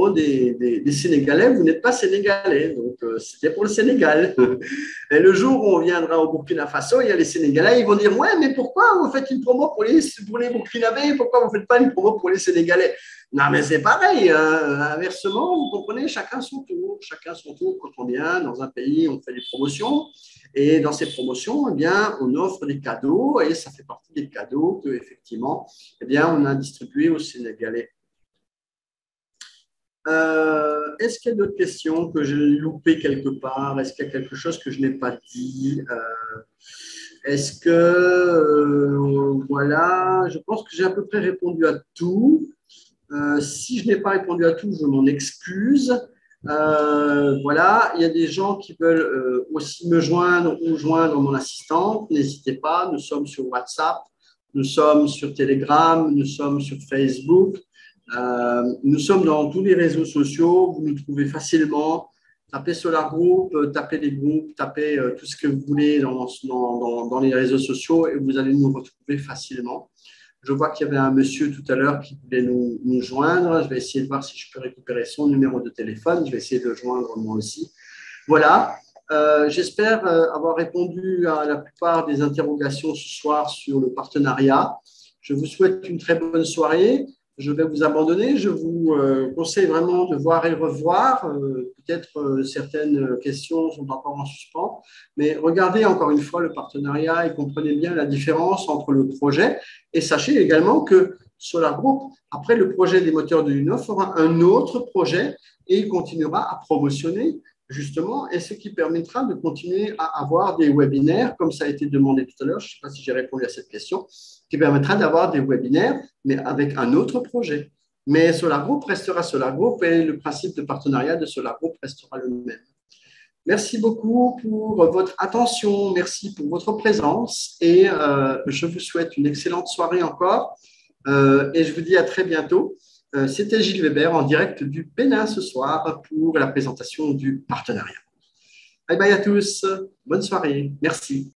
des Sénégalais, vous n'êtes pas Sénégalais, donc c'était pour le Sénégal. Et le jour où on viendra au Burkina Faso, il y a les Sénégalais, ils vont dire « Ouais, mais pourquoi vous faites une promo pour les Burkinabés? Pourquoi vous ne faites pas une promo pour les Sénégalais ?» Non, mais c'est pareil, inversement, vous comprenez, chacun son tour. Chacun son tour. Quand on vient dans un pays, on fait des promotions. Et dans ces promotions, eh bien, on offre des cadeaux et ça fait partie des cadeaux qu'effectivement, eh bien, on a distribués aux Sénégalais. Est-ce qu'il y a d'autres questions que j'ai loupées quelque part? Est-ce qu'il y a quelque chose que je n'ai pas dit? Est-ce que voilà, je pense que j'ai à peu près répondu à tout. Si je n'ai pas répondu à tout, je m'en excuse. Voilà, il y a des gens qui veulent aussi me joindre ou joindre mon assistante. N'hésitez pas, nous sommes sur WhatsApp, nous sommes sur Telegram, nous sommes sur Facebook, nous sommes dans tous les réseaux sociaux. Vous nous trouvez facilement. Tapez Solar Group, tapez les groupes, tapez tout ce que vous voulez dans les réseaux sociaux et vous allez nous retrouver facilement. Je vois qu'il y avait un monsieur tout à l'heure qui voulait nous joindre. Je vais essayer de voir si je peux récupérer son numéro de téléphone. Je vais essayer de le joindre moi aussi. Voilà. J'espère avoir répondu à la plupart des interrogations ce soir sur le partenariat. Je vous souhaite une très bonne soirée. Je vais vous abandonner. Je vous conseille vraiment de voir et revoir. Peut-être certaines questions sont encore en suspens. Mais regardez encore une fois le partenariat et comprenez bien la différence entre le projet. Et sachez également que Solar Group, après le projet des moteurs de Lunoff, aura un autre projet et il continuera à promotionner justement, et ce qui permettra de continuer à avoir des webinaires, comme ça a été demandé tout à l'heure. Je ne sais pas si j'ai répondu à cette question, qui permettra d'avoir des webinaires, mais avec un autre projet. Mais Solar Group restera Solar Group et le principe de partenariat de Solar Group restera le même. Merci beaucoup pour votre attention, merci pour votre présence et je vous souhaite une excellente soirée encore et je vous dis à très bientôt. C'était Gilles Weber en direct du Bénin ce soir pour la présentation du partenariat. Bye bye à tous, bonne soirée, merci.